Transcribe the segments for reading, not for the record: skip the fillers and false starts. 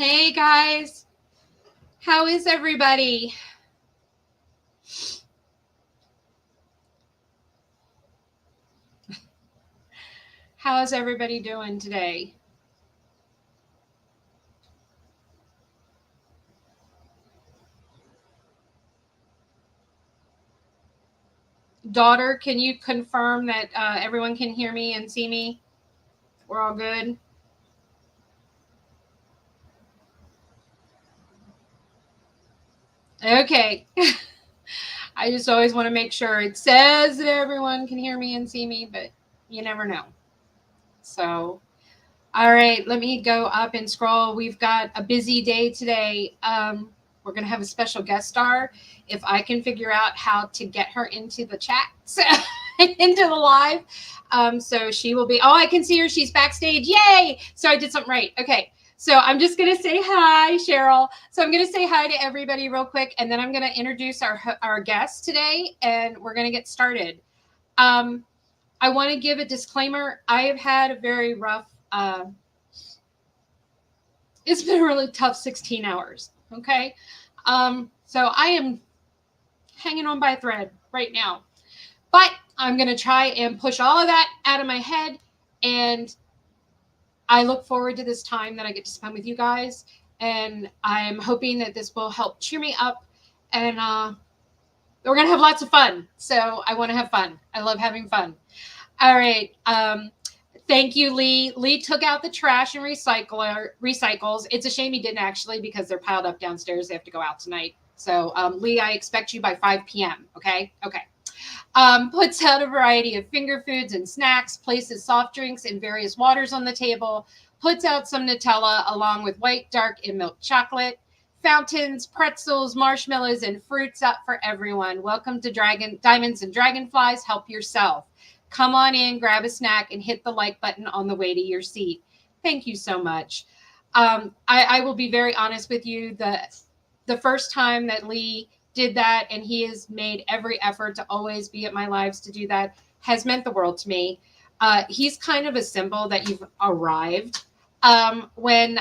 Hey guys, how is everybody? How's everybody doing today? Daughter, can you confirm that everyone can hear me and see me? We're all good? Okay. I just always want to make sure it says that everyone can hear me and see me, but you never know. So, all right, let me go up and scroll. We've got a busy day today. We're going to have a special guest star. If I can figure out how to get her into the chat, into the live. So she will be, I can see her. She's backstage. Yay. So I did something right. Okay. So I'm just going to say hi, Cheryl. So I'm going to say hi to everybody real quick, and then I'm going to introduce our guest today, and we're going to get started. I want to give a disclaimer. I have had a very rough, it's been a really tough 16 hours. Okay. So I am hanging on by a thread right now, but I'm going to try and push all of that out of my head. And I look forward to this time that I get to spend with you guys. And I'm hoping that this will help cheer me up. And we're going to have lots of fun. So I want to have fun. I love having fun. All right. Thank you, Lee. Lee took out the trash and recycles. It's a shame he didn't actually, because they're piled up downstairs. They have to go out tonight. So, Lee, I expect you by 5 p.m. Okay. Okay. Puts out a variety of finger foods and snacks, places soft drinks and various waters on the table, puts out some Nutella along with white, dark, and milk chocolate, fountains, pretzels, marshmallows, and fruits up for everyone. Welcome to Diamonds and Dragonflies. Help yourself. Come on in, grab a snack, and hit the like button on the way to your seat. Thank you so much. I will be very honest with you. The first time that Lee did that, and he has made every effort to always be at my lives to do that, has meant the world to me. He's kind of a symbol that you've arrived when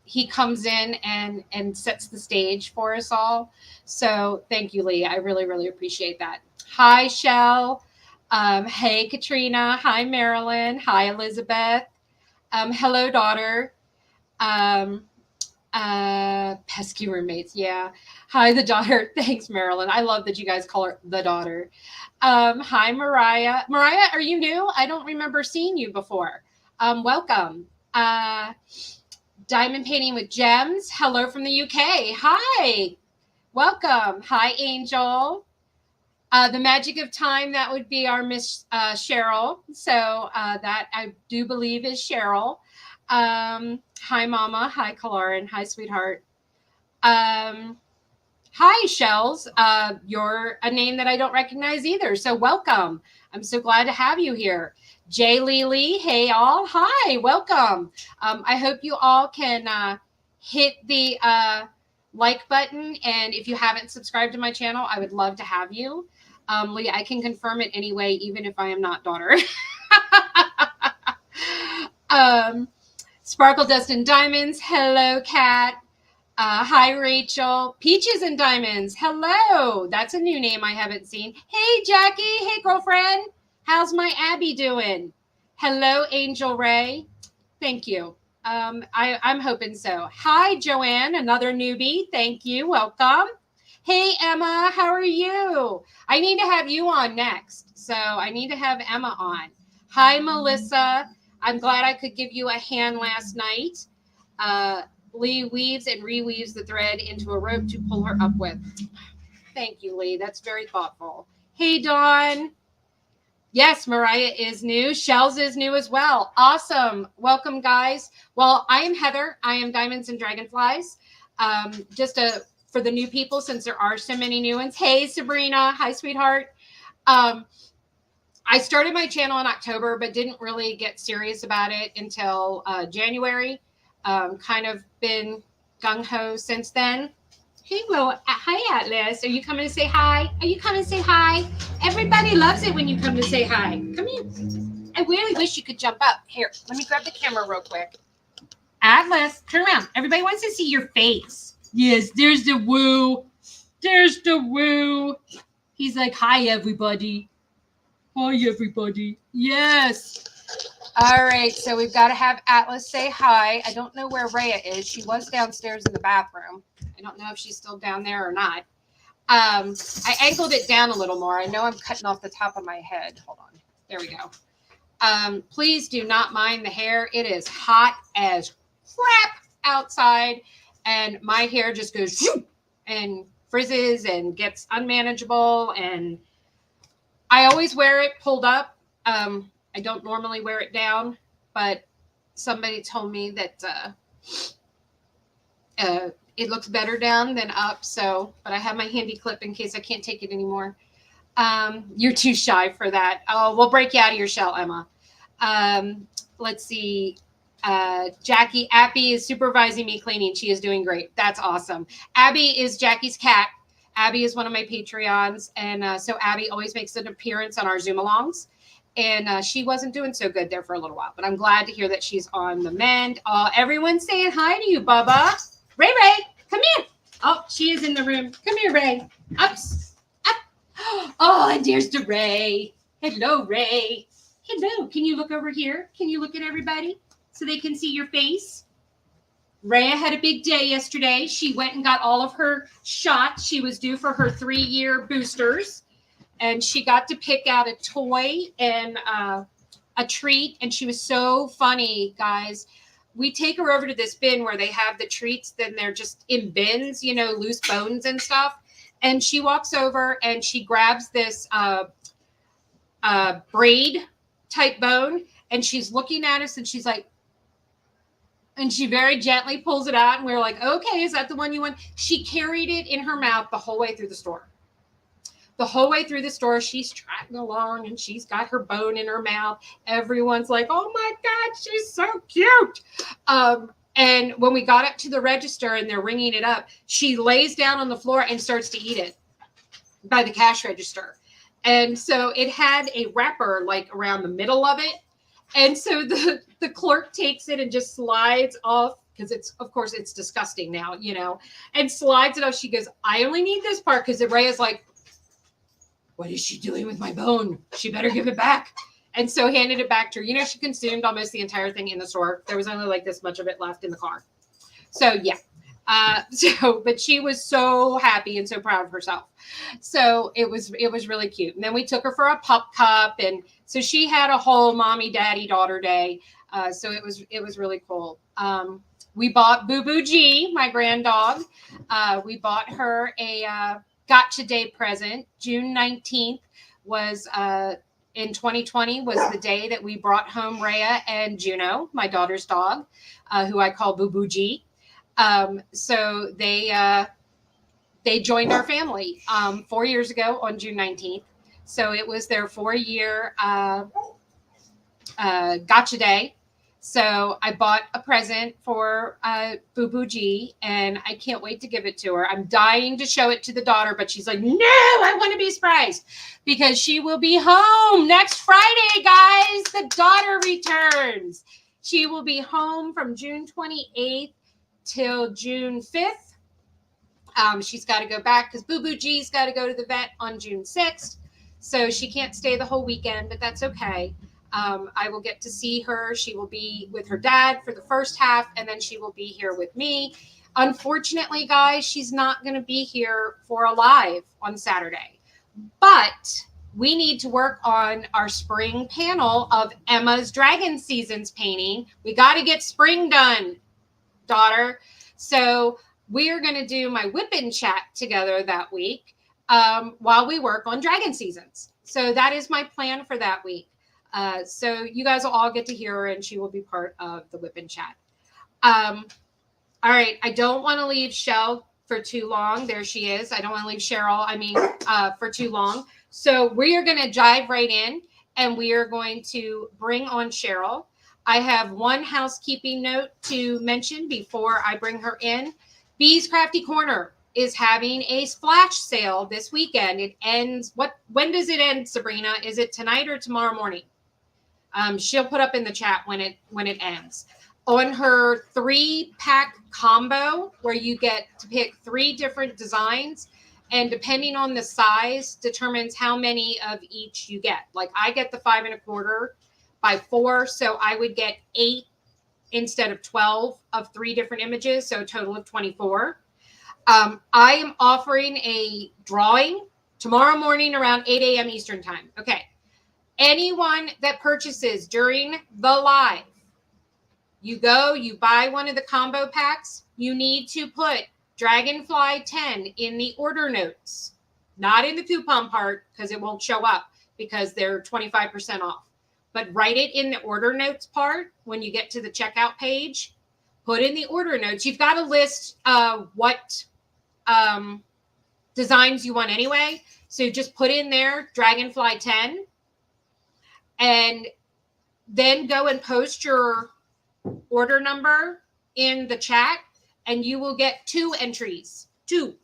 he comes in and sets the stage for us all. So thank you, Lee. I really, really appreciate that. Hi, Shell. Hey, Katrina. Hi, Marilyn. Hi, Elizabeth. Hello, daughter. Pesky roommates. Yeah. Hi, the daughter. Thanks, Marilyn. I love that you guys call her the daughter. Hi, Mariah. Mariah, are you new? I don't remember seeing you before. Welcome. Diamond Painting with Gems. Hello from the UK. Hi. Welcome. Hi, Angel. The Magic of Time, that would be our Miss Cheryl. So that I do believe is Cheryl. Hi, Mama. Hi, Kalarin. Hi, sweetheart. Hi, Shells. You're a name that I don't recognize either. So welcome. I'm so glad to have you here. Jay Lee. Hey, all. Hi. Welcome. I hope you all can hit the like button. And if you haven't subscribed to my channel, I would love to have you. Lee, I can confirm it anyway, even if I am not daughter. Sparkle Dust and Diamonds. Hello, Kat. Hi, Rachel. Peaches and Diamonds. Hello. That's a new name I haven't seen. Hey, Jackie. Hey, girlfriend. How's my Abby doing? Hello, Angel Ray. Thank you. I'm hoping so. Hi, Joanne, another newbie. Thank you. Welcome. Hey, Emma, how are you? I need to have you on next. So I need to have Emma on. Hi, Melissa. I'm glad I could give you a hand last night. Lee weaves and reweaves the thread into a rope to pull her up with. Thank you, Lee. That's very thoughtful. Hey, Dawn. Yes, Mariah is new. Shells is new as well. Awesome. Welcome, guys. Well, I am Heather. I am Diamonds and Dragonflies. For the new people, since there are so many new ones. Hey, Sabrina. Hi, sweetheart. I started my channel in October, but didn't really get serious about it until January. Kind of been gung-ho since then. Hey, well, hi, Atlas. Are you coming to say hi? Are you coming to say hi? Everybody loves it when you come to say hi. Come here. I really wish you could jump up. Here, let me grab the camera real quick. Atlas, turn around. Everybody wants to see your face. Yes, there's the woo. There's the woo. He's like, hi, everybody. Hi, everybody. Yes. All right, so we've got to have Atlas say hi. I don't know where Rhea is. She was downstairs in the bathroom. I don't know if she's still down there or not. I angled it down a little more. I know I'm cutting off the top of my head. Hold on. There we go. Please do not mind the hair. It is hot as crap outside, and my hair just goes and frizzes and gets unmanageable, and I always wear it pulled up. I don't normally wear it down, but somebody told me that it looks better down than up. So, but I have my handy clip in case I can't take it anymore. You're too shy for that. Oh, we'll break you out of your shell, Emma. Let's see. Jackie, Abby is supervising me cleaning. She is doing great. That's awesome. Abby is Jackie's cat. Abby is one of my Patreons. And so Abby always makes an appearance on our Zoom alongs. And she wasn't doing so good there for a little while. But I'm glad to hear that she's on the mend. Everyone's saying hi to you, Bubba. Ray, come here. Oh, she is in the room. Come here, Ray. Up. Oh, and there's the Ray. Hello, Ray. Hello. Can you look over here? Can you look at everybody so they can see your face? Rhea had a big day yesterday. She went and got all of her shots. She was due for her 3-year boosters. And she got to pick out a toy and a treat. And she was so funny, guys. We take her over to this bin where they have the treats. Then they're just in bins, you know, loose bones and stuff. And she walks over and she grabs this braid type bone. And she's looking at us and she's like, and she very gently pulls it out. And we're like, okay, is that the one you want? She carried it in her mouth the whole way through the store. The whole way through the store, she's trotting along and she's got her bone in her mouth. Everyone's like, oh my God, she's so cute. And when we got up to the register and they're ringing it up, she lays down on the floor and starts to eat it by the cash register. And so it had a wrapper like around the middle of it. And so the clerk takes it and just slides off because of course it's disgusting now, you know, and slides it off. She goes, I only need this part because Rhea's like, what is she doing with my bone? She better give it back. And so handed it back to her. You know, she consumed almost the entire thing in the store. There was only like this much of it left in the car. So yeah. But she was so happy and so proud of herself. So it was really cute. And then we took her for a pup cup. And so she had a whole mommy, daddy, daughter day. So it was really cool. We bought Boo Boo G, my grand dog. We bought her a Gotcha Day present. June 19th was in 2020 was the day that we brought home Rhea and Juno, my daughter's dog, who I call Boo Boo G. So they joined our family 4 years ago on June 19th. So it was their 4-year Gotcha Day. So I bought a present for Boo Boo G, and I can't wait to give it to her. I'm dying to show it to the daughter, but she's like, no, I want to be surprised because she will be home next Friday, guys. The daughter returns. She will be home from June 28th till June 5th. She's got to go back because Boo Boo G's got to go to the vet on June 6th. So she can't stay the whole weekend, but that's okay. I will get to see her. She will be with her dad for the first half, and then she will be here with me. Unfortunately, guys, she's not going to be here for a live on Saturday. But we need to work on our spring panel of Emma's Dragon Seasons painting. We got to get spring done, daughter. So we are going to do my whip-in chat together that week while we work on Dragon Seasons. So that is my plan for that week. So you guys will all get to hear her, and she will be part of the whip-in chat. All right. I don't want to leave Shell for too long. There she is. I don't want to leave Cheryl, for too long. So we are going to dive right in, and we are going to bring on Cheryl. I have one housekeeping note to mention before I bring her in. Bee's Crafty Corner is having a flash sale this weekend. It ends. When does it end, Sabrina? Is it tonight or tomorrow morning? She'll put up in the chat when it ends. on her 3-pack combo where you get to pick 3 different designs, and depending on the size determines how many of each you get. Like I get the 5 1/4 by 4, so I would get 8 instead of 12 of 3 different images, so a total of 24. I am offering a drawing tomorrow morning around 8 a.m. Eastern time. Okay. Anyone that purchases during the live, you buy one of the combo packs, you need to put Dragonfly 10 in the order notes, not in the coupon part because it won't show up because they're 25% off. But write it in the order notes part when you get to the checkout page. Put in the order notes. You've got to list what designs you want anyway. So just put in there Dragonfly 10 and then go and post your order number in the chat and you will get 2 entries. Two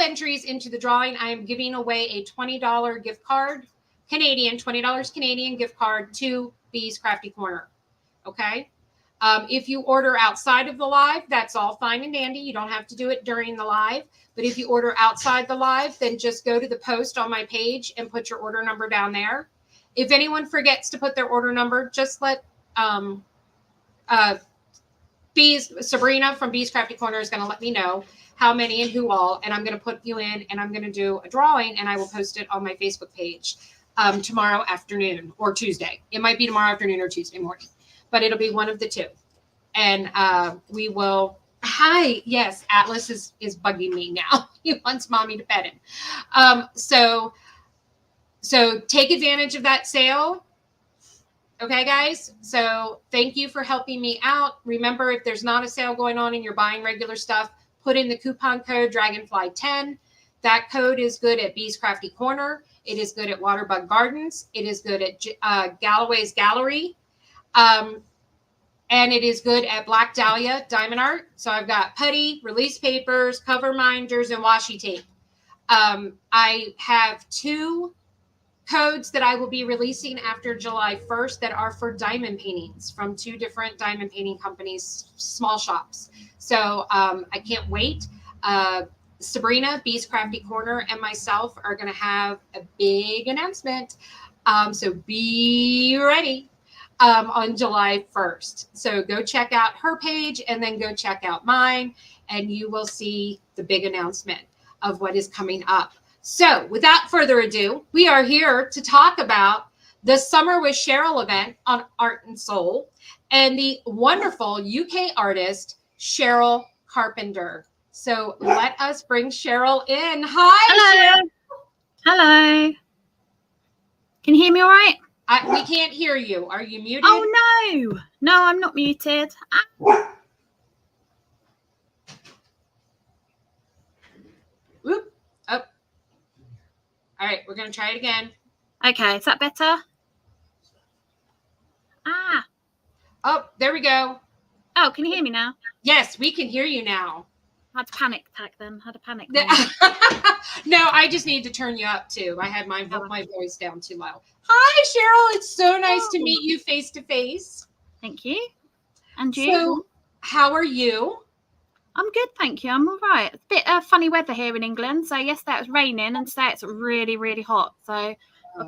entries into the drawing. I am giving away a $20 gift card, $20 Canadian gift card to Bee's Crafty Corner. Okay. If you order outside of the live, that's all fine and dandy. You don't have to do it during the live. But if you order outside the live, then just go to the post on my page and put your order number down there. If anyone forgets to put their order number, just let Sabrina from Bee's Crafty Corner is going to let me know how many and who all, and I'm going to put you in and I'm going to do a drawing and I will post it on my Facebook page tomorrow afternoon or Tuesday. It might be tomorrow afternoon or Tuesday morning, but it'll be one of the two. And we will, hi, yes, Atlas is bugging me now. He wants mommy to pet him. So take advantage of that sale. Okay, guys. So thank you for helping me out. Remember, if there's not a sale going on and you're buying regular stuff, put in the coupon code Dragonfly10. That code is good at Bee's Crafty Corner. It is good at Waterbug Gardens. It is good at Galloway's Gallery. And it is good at Black Dahlia Diamond Art. So I've got putty, release papers, cover minders, and washi tape. I have 2 codes that I will be releasing after July 1st that are for diamond paintings from 2 different diamond painting companies, small shops. So I can't wait. Sabrina, Bee's Crafty Corner, and myself are going to have a big announcement. So be ready on July 1st. So go check out her page and then go check out mine, and you will see the big announcement of what is coming up. So without further ado, we are here to talk about the Summer with Cheryl event on Art and Soul and the wonderful UK artist, Cheryl Carpenter. So let us bring Cheryl in. Hi, hello. Cheryl. Hello. Can you hear me all right? We can't hear you. Are you muted? Oh, no. No, I'm not muted. Whoop. Oh. All right, we're going to try it again. Okay, is that better? Oh, there we go. Oh, can you hear me now? Yes, we can hear you now. I had a panic attack then. No, I just need to turn you up too. I had my voice down too low. Hi, Cheryl. It's so nice to meet you face to face. Thank you. And you? So, how are you? I'm good, thank you. I'm all right. It's a bit funny weather here in England. So yesterday it was raining and today it's really, really hot. So I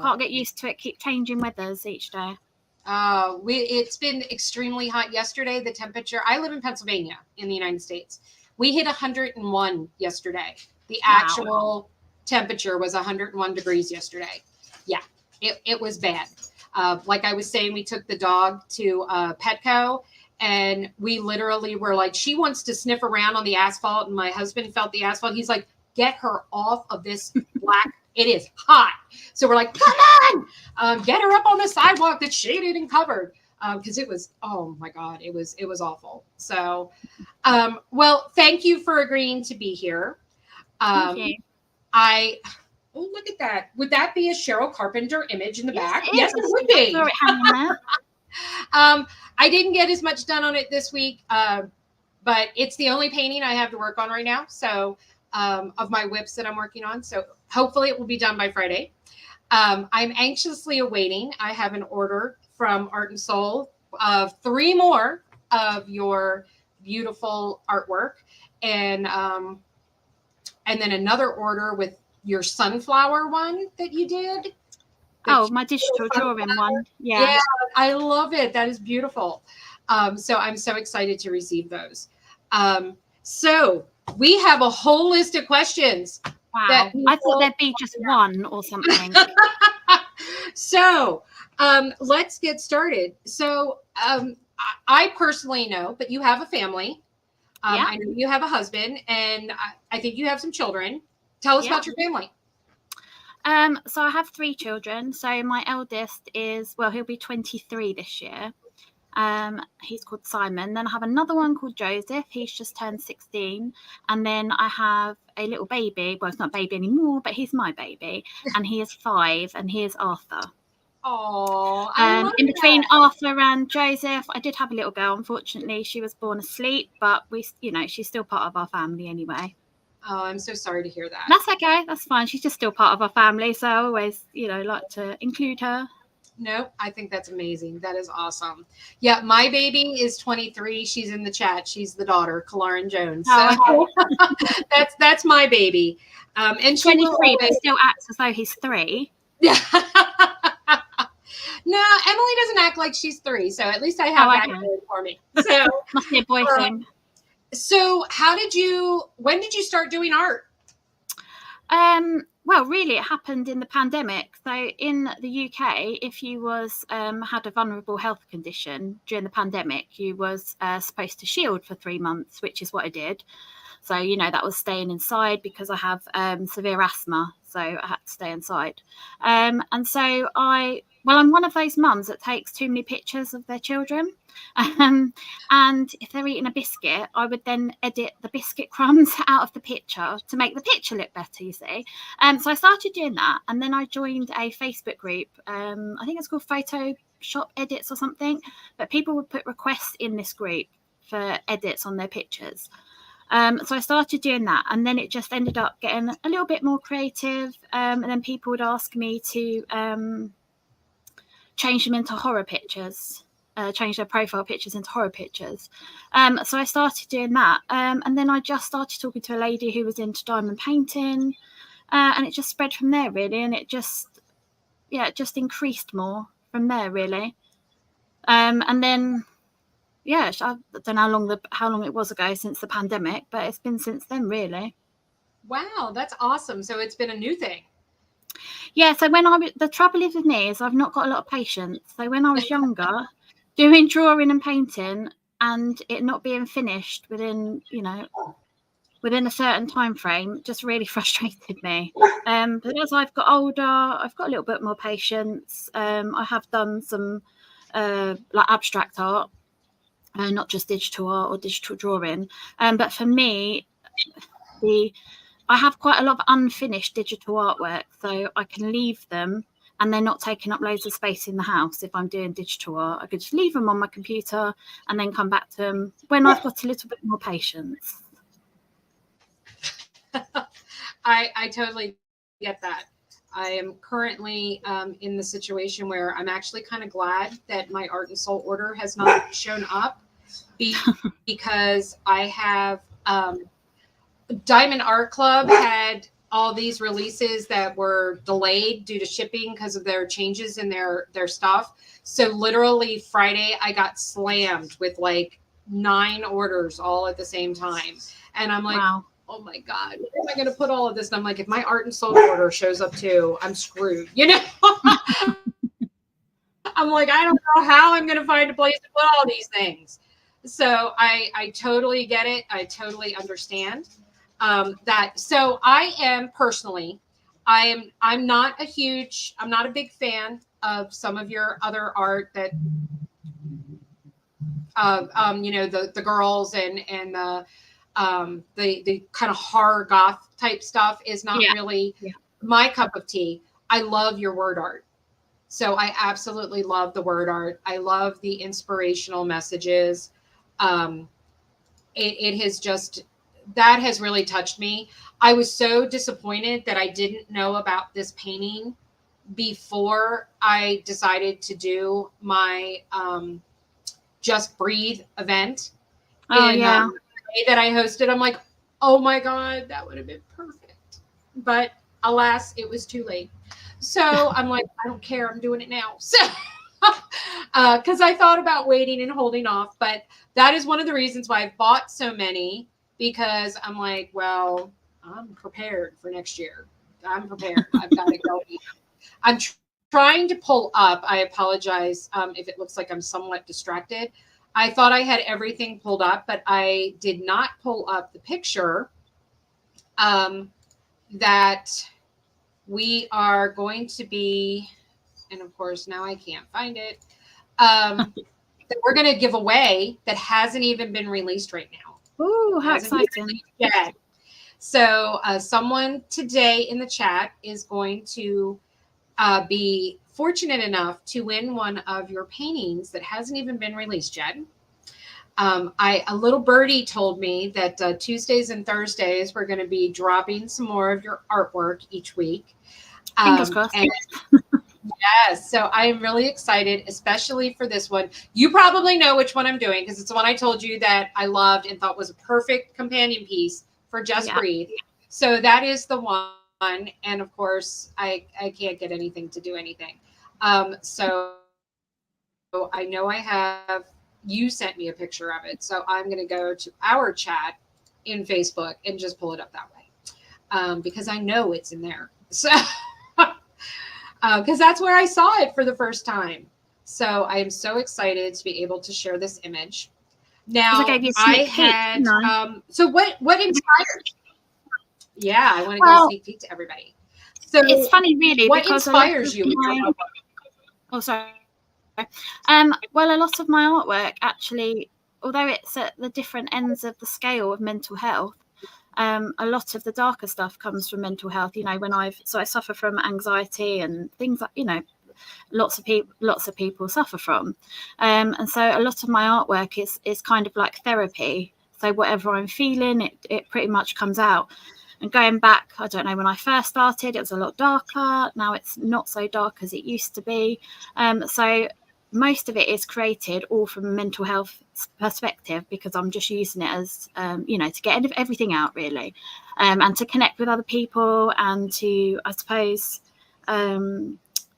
can't get used to it. Keep changing weathers each day. It's been extremely hot yesterday. The temperature, I live in Pennsylvania in the United States. We hit 101 yesterday. The actual temperature was 101 degrees yesterday. Yeah, it was bad. Like I was saying, we took the dog to Petco. And we literally were like, she wants to sniff around on the asphalt. And my husband felt the asphalt. He's like, get her off of this black. It is hot. So we're like, come on, get her up on the sidewalk that's shaded and covered. Because it was, oh my God, it was awful. So, well, thank you for agreeing to be here. Thank you. Oh, look at that. Would that be a Cheryl Carpenter image in the back? Yes, it would be. I didn't get as much done on it this week, but it's the only painting I have to work on right now. So of my whips that I'm working on. So hopefully it will be done by Friday. I'm anxiously awaiting. I have an order from Art and Soul of 3 more of your beautiful artwork, and then another order with your sunflower one that you did. Oh, my digital drawing one. Yeah, I love it. That is beautiful. So I'm so excited to receive those. So we have a whole list of questions. Wow. I thought there'd be just one or something. So let's get started. So I personally know, but you have a family. I know you have a husband, and I think you have some children. Tell us about your family. So I have 3 children. So my eldest is, well, he'll be 23 this year. He's called Simon. Then I have another one called Joseph. He's just turned 16. And then I have a little baby. Well, it's not a baby anymore, but he's my baby. And he is 5, and he is Arthur. Oh, in between Arthur and Joseph, I did have a little girl. Unfortunately, she was born asleep, but she's still part of our family anyway. Oh, I'm so sorry to hear that. That's okay. That's fine. She's just still part of our family, so I always, like to include her. No, I think that's amazing. That is awesome. Yeah, my baby is 23. She's in the chat. She's the daughter, Kalarin Jones. So that's my baby. And 23, but still acts as though he's 3. Yeah. No, Emily doesn't act like she's 3, so at least I have that going for me. So must be a boy thing. So when did you start doing art? Well, really, it happened in the pandemic. So in the UK, if you had a vulnerable health condition during the pandemic, you was supposed to shield for 3 months, which is what I did. So, that was staying inside because I have severe asthma. So I had to stay inside. And so I'm one of those mums that takes too many pictures of their children. And if they're eating a biscuit, I would then edit the biscuit crumbs out of the picture to make the picture look better, you see. So I started doing that. And then I joined a Facebook group. I think it's called Photoshop Edits or something. But people would put requests in this group for edits on their pictures. So I started doing that, and then it just ended up getting a little bit more creative. And then people would ask me to change them into horror pictures, change their profile pictures into horror pictures. So I started doing that. And then I just started talking to a lady who was into diamond painting, and it just spread from there, really. And it just increased more from there, really. And then, I don't know how long it was ago since the pandemic, but it's been since then, really. Wow, that's awesome. So it's been a new thing. Yeah, so the trouble is with me is I've not got a lot of patience. So when I was younger, doing drawing and painting and it not being finished within a certain time frame just really frustrated me. But as I've got older, I've got a little bit more patience. I have done some like abstract art, not just digital art or digital drawing. But for me, I have quite a lot of unfinished digital artwork, so I can leave them and they're not taking up loads of space in the house. If I'm doing digital art, I could just leave them on my computer and then come back to them when I've got a little bit more patience. I totally get that. I am currently in the situation where I'm actually kind of glad that my Art and Soul order has not shown up because I have Diamond Art Club had all these releases that were delayed due to shipping because of their changes in their stuff. So literally Friday, I got slammed with like 9 orders all at the same time. And I'm like, wow. Oh my God, where am I going to put all of this? And I'm like, if my Art and Soul order shows up too, I'm screwed, I'm like, I don't know how I'm going to find a place to put all these things. So I totally get it. I totally understand that. So I am personally, I'm not a big fan of some of your other art that, the girls and the kind of horror goth type stuff is not really my cup of tea. I love your word art. So I absolutely love the word art. I love the inspirational messages. It has just, that has really touched me. I was so disappointed that I didn't know about this painting before I decided to do my Just Breathe event Oh, in yeah. the day that I hosted. I'm like, oh my God, that would have been perfect. But alas, it was too late. So I'm like, I don't care. I'm doing it now. So, because I thought about waiting and holding off, but that is one of the reasons why I've bought so many, because I'm like, well, I'm prepared for next year. I'm prepared. I've got it going. I'm trying to pull up. I apologize if it looks like I'm somewhat distracted. I thought I had everything pulled up, but I did not pull up the picture that we are going to be, and of course now I can't find it, that we're going to give away that hasn't even been released right now. Oh, how exciting. Yet. So someone today in the chat is going to be fortunate enough to win one of your paintings that hasn't even been released yet. A little birdie told me that Tuesdays and Thursdays we're going to be dropping some more of your artwork each week. Fingers crossed. Yes, so I am really excited, especially for this one. You probably know which one I'm doing because it's the one I told you that I loved and thought was a perfect companion piece for Just Breathe. So that is the one. And of course, I can't get anything to do anything. So I know I have, you sent me a picture of it. So I'm going to go to our chat in Facebook and just pull it up that way because I know it's in there. So because that's where I saw it for the first time. So I am so excited to be able to share this image. Now I had so what inspired? Yeah, I want to give a sneak peek to everybody. So it's funny, really. What inspires you? Oh, sorry. Well, a lot of my artwork actually, although it's at the different ends of the scale of mental health, a lot of the darker stuff comes from mental health. You know, I suffer from anxiety and things like, you know, lots of people suffer from, and so a lot of my artwork is kind of like therapy. So whatever I'm feeling, it pretty much comes out. And going back, I don't know, when I first started, it was a lot darker. Now it's not so dark as it used to be. So most of it is created all from a mental health perspective because I'm just using it as, you know, to get everything out really, and to connect with other people and to, I suppose,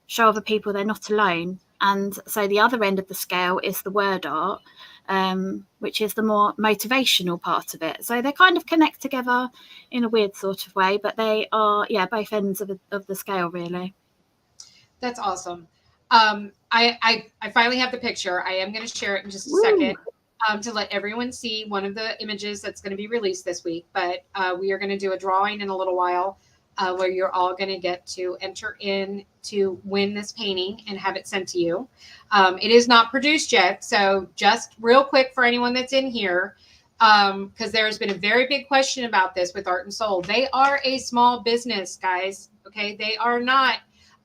show other people they're not alone. And so the other end of the scale is the word art, which is the more motivational part of it. So they kind of connect together in a weird sort of way, but they are, both ends of the scale, really. That's awesome. I finally have the picture. I am going to share it in just a second to let everyone see one of the images that's going to be released this week. But we are going to do a drawing in a little while where you're all going to get to enter in to win this painting and have it sent to you. It is not produced yet. So just real quick for anyone that's in here, because there has been a very big question about this with Art and Soul. They are a small business, guys. Okay, they are not.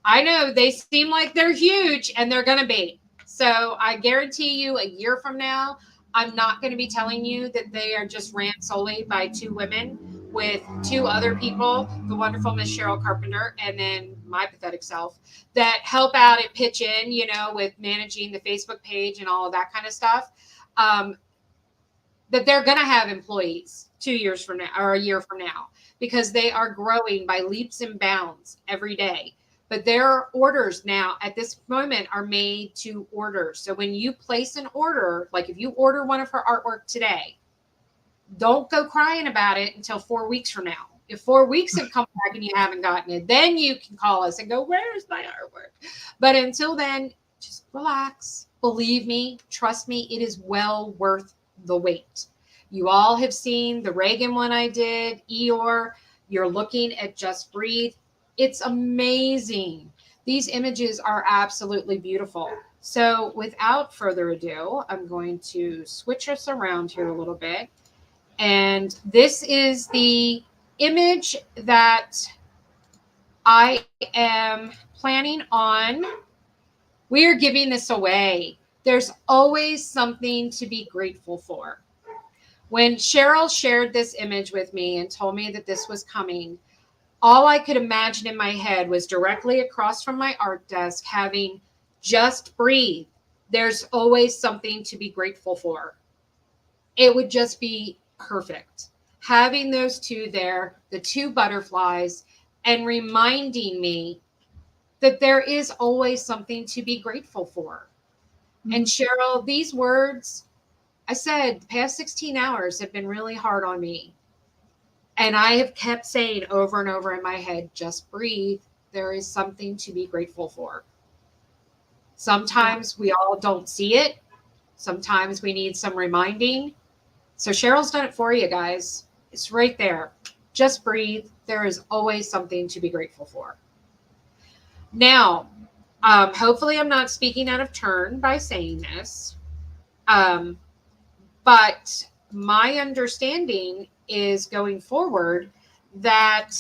I know they seem like they're huge, and they're going to be. So I guarantee you a year from now, I'm not going to be telling you that they are just ran solely by two women with two other people, the wonderful Miss Cheryl Carpenter, and then my pathetic self, that help out at Pitch In, you know, with managing the Facebook page and all of that kind of stuff. That they're going to have employees 2 years from now or a year from now because they are growing by leaps and bounds every day. But their orders now at this moment are made to order. So when you place an order, like if you order one of her artwork today, don't go crying about it until 4 weeks from now. If 4 weeks have come back and you haven't gotten it, then you can call us and go, where's my artwork? But until then, just relax. Believe me, trust me, it is well worth the wait. You all have seen the Reagan one I did, Eeyore. You're looking at Just Breathe. It's amazing. These images are absolutely beautiful. So without further ado, I'm going to switch us around here a little bit. And this is the image that I am planning on. We are giving this away. There's always something to be grateful for. When Cheryl shared this image with me and told me that this was coming, all I could imagine in my head was directly across from my art desk having Just Breathe, there's always something to be grateful for. It would just be perfect. Having those two there, the two butterflies, and reminding me that there is always something to be grateful for. And Cheryl, these words, I said, the past 16 hours have been really hard on me. And I have kept saying over and over in my head, just breathe. There is something to be grateful for. Sometimes we all don't see it. Sometimes we need some reminding. So Cheryl's done it for you guys. It's right there. Just breathe. There is always something to be grateful for. Now, hopefully I'm not speaking out of turn by saying this. But my understanding is going forward that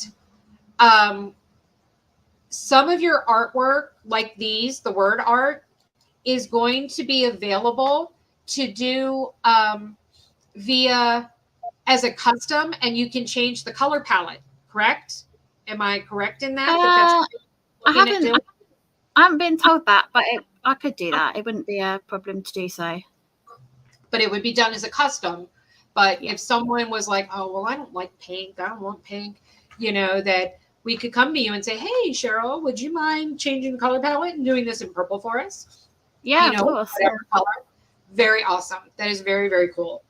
some of your artwork, like these, the word art, is going to be available to do via as a custom, and you can change the color palette, correct? Am I correct in that? I haven't been told that, but I could do that. It wouldn't be a problem to do so. But it would be done as a custom. But if someone was like, oh, well, I don't like pink, I don't want pink, that we could come to you and say, hey, Cheryl, would you mind changing the color palette and doing this in purple for us? Yeah, of course. Whatever color. Very awesome. That is very, very cool.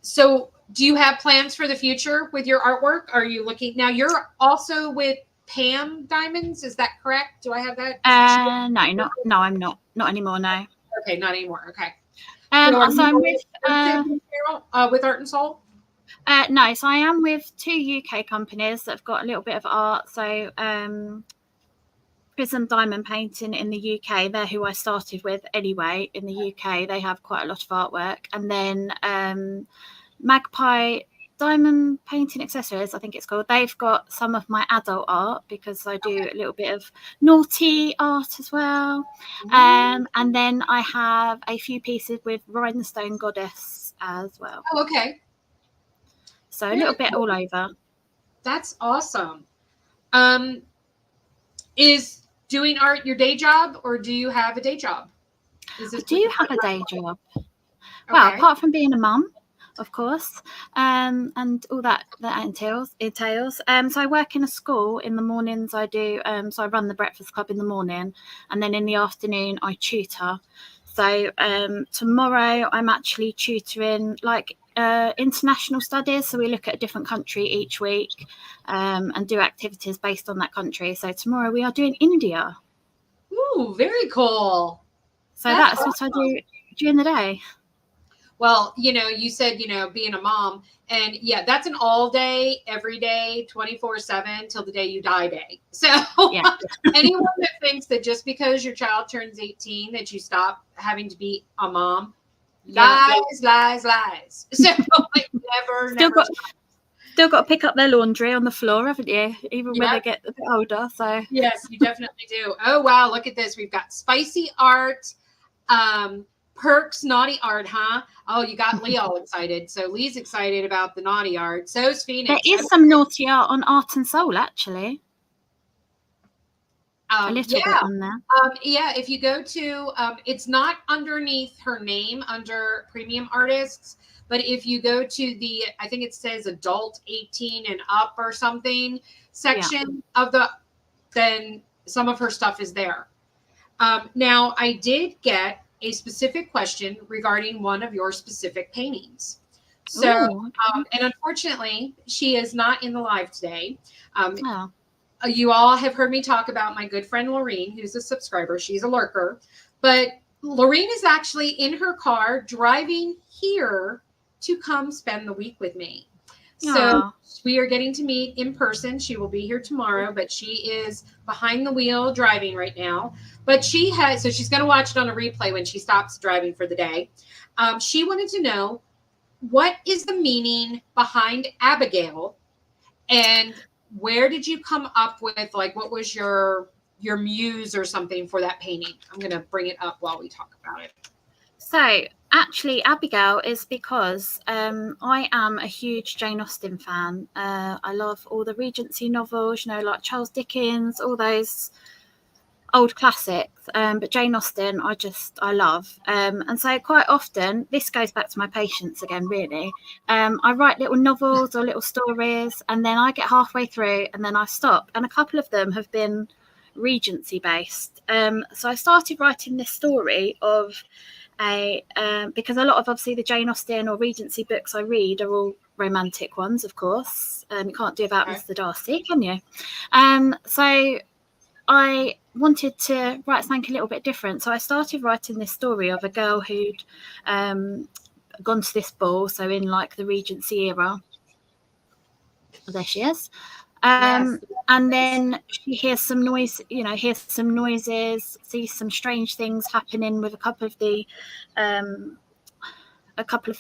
So do you have plans for the future with your artwork? Are you looking now? You're also with Pam Diamonds. Is that correct? Do I have that? No, I'm not. Not anymore. No. Okay. Not anymore. Okay. So I'm with Art and Soul? No, so I am with two UK companies that have got a little bit of art. So Prism Diamond Painting in the UK, they're who I started with anyway. In the UK, they have quite a lot of artwork. And then Magpie Diamond Painting Accessories, I think it's called. They've got some of my adult art because I do a little bit of naughty art as well. And then I have a few pieces with Rhinestone Goddess as well. Oh, okay. So a little bit all over. That's awesome. Is doing art your day job, or do you have a day job? I do have a day job. Okay. Well, apart from being a mum, of course, and all that entails. So I work in a school in the mornings. I do. So I run the breakfast club in the morning, and then in the afternoon I tutor. So tomorrow I'm actually tutoring international studies. So we look at a different country each week and do activities based on that country. So tomorrow we are doing India. Ooh, very cool. So that's awesome. What I do during the day. Well, you said, being a mom, and yeah, that's an all day, every day, 24/7 till the day you die day. So yeah. Anyone that thinks that just because your child turns 18 that you stop having to be a mom, lies. So never. Still got to pick up their laundry on the floor, haven't you? Even when they get a bit older. So yes, you definitely do. Oh wow, look at this. We've got spicy art. Perks naughty art, huh? Oh, you got Lee all excited. So Lee's excited about the naughty art. So's Phoenix. There is some naughty art on Art and Soul, actually. A little bit on there. If you go to, it's not underneath her name under premium artists, but if you go to the, I think it says adult 18 and up or something section of then some of her stuff is there. Now I did get a specific question regarding one of your specific paintings. So, and unfortunately, she is not in the live today. You all have heard me talk about my good friend, Lorene, who's a subscriber. She's a lurker. But Lorene is actually in her car driving here to come spend the week with me. So we are getting to meet in person. She will be here tomorrow, but she is behind the wheel driving right now. But so she's going to watch it on a replay when she stops driving for the day. She wanted to know, what is the meaning behind Abigail, and where did you come up with, what was your muse or something for that painting? I'm going to bring it up while we talk about it. So actually, Abigail is because I am a huge Jane Austen fan. I love all the Regency novels, like Charles Dickens, all those. old classics, but Jane Austen I love, and so quite often this goes back to my patience again, really. I write little novels or little stories, and then I get halfway through and then I stop, and a couple of them have been Regency based. So I started writing this story of because a lot of obviously the Jane Austen or Regency books I read are all romantic ones, of course. You can't do without Mr. Darcy, can you? So I wanted to write something a little bit different. So I started writing this story of a girl who'd gone to this ball, so in like the Regency era. There she is. And then she hears some noise, hears some noises, sees some strange things happening with a couple of the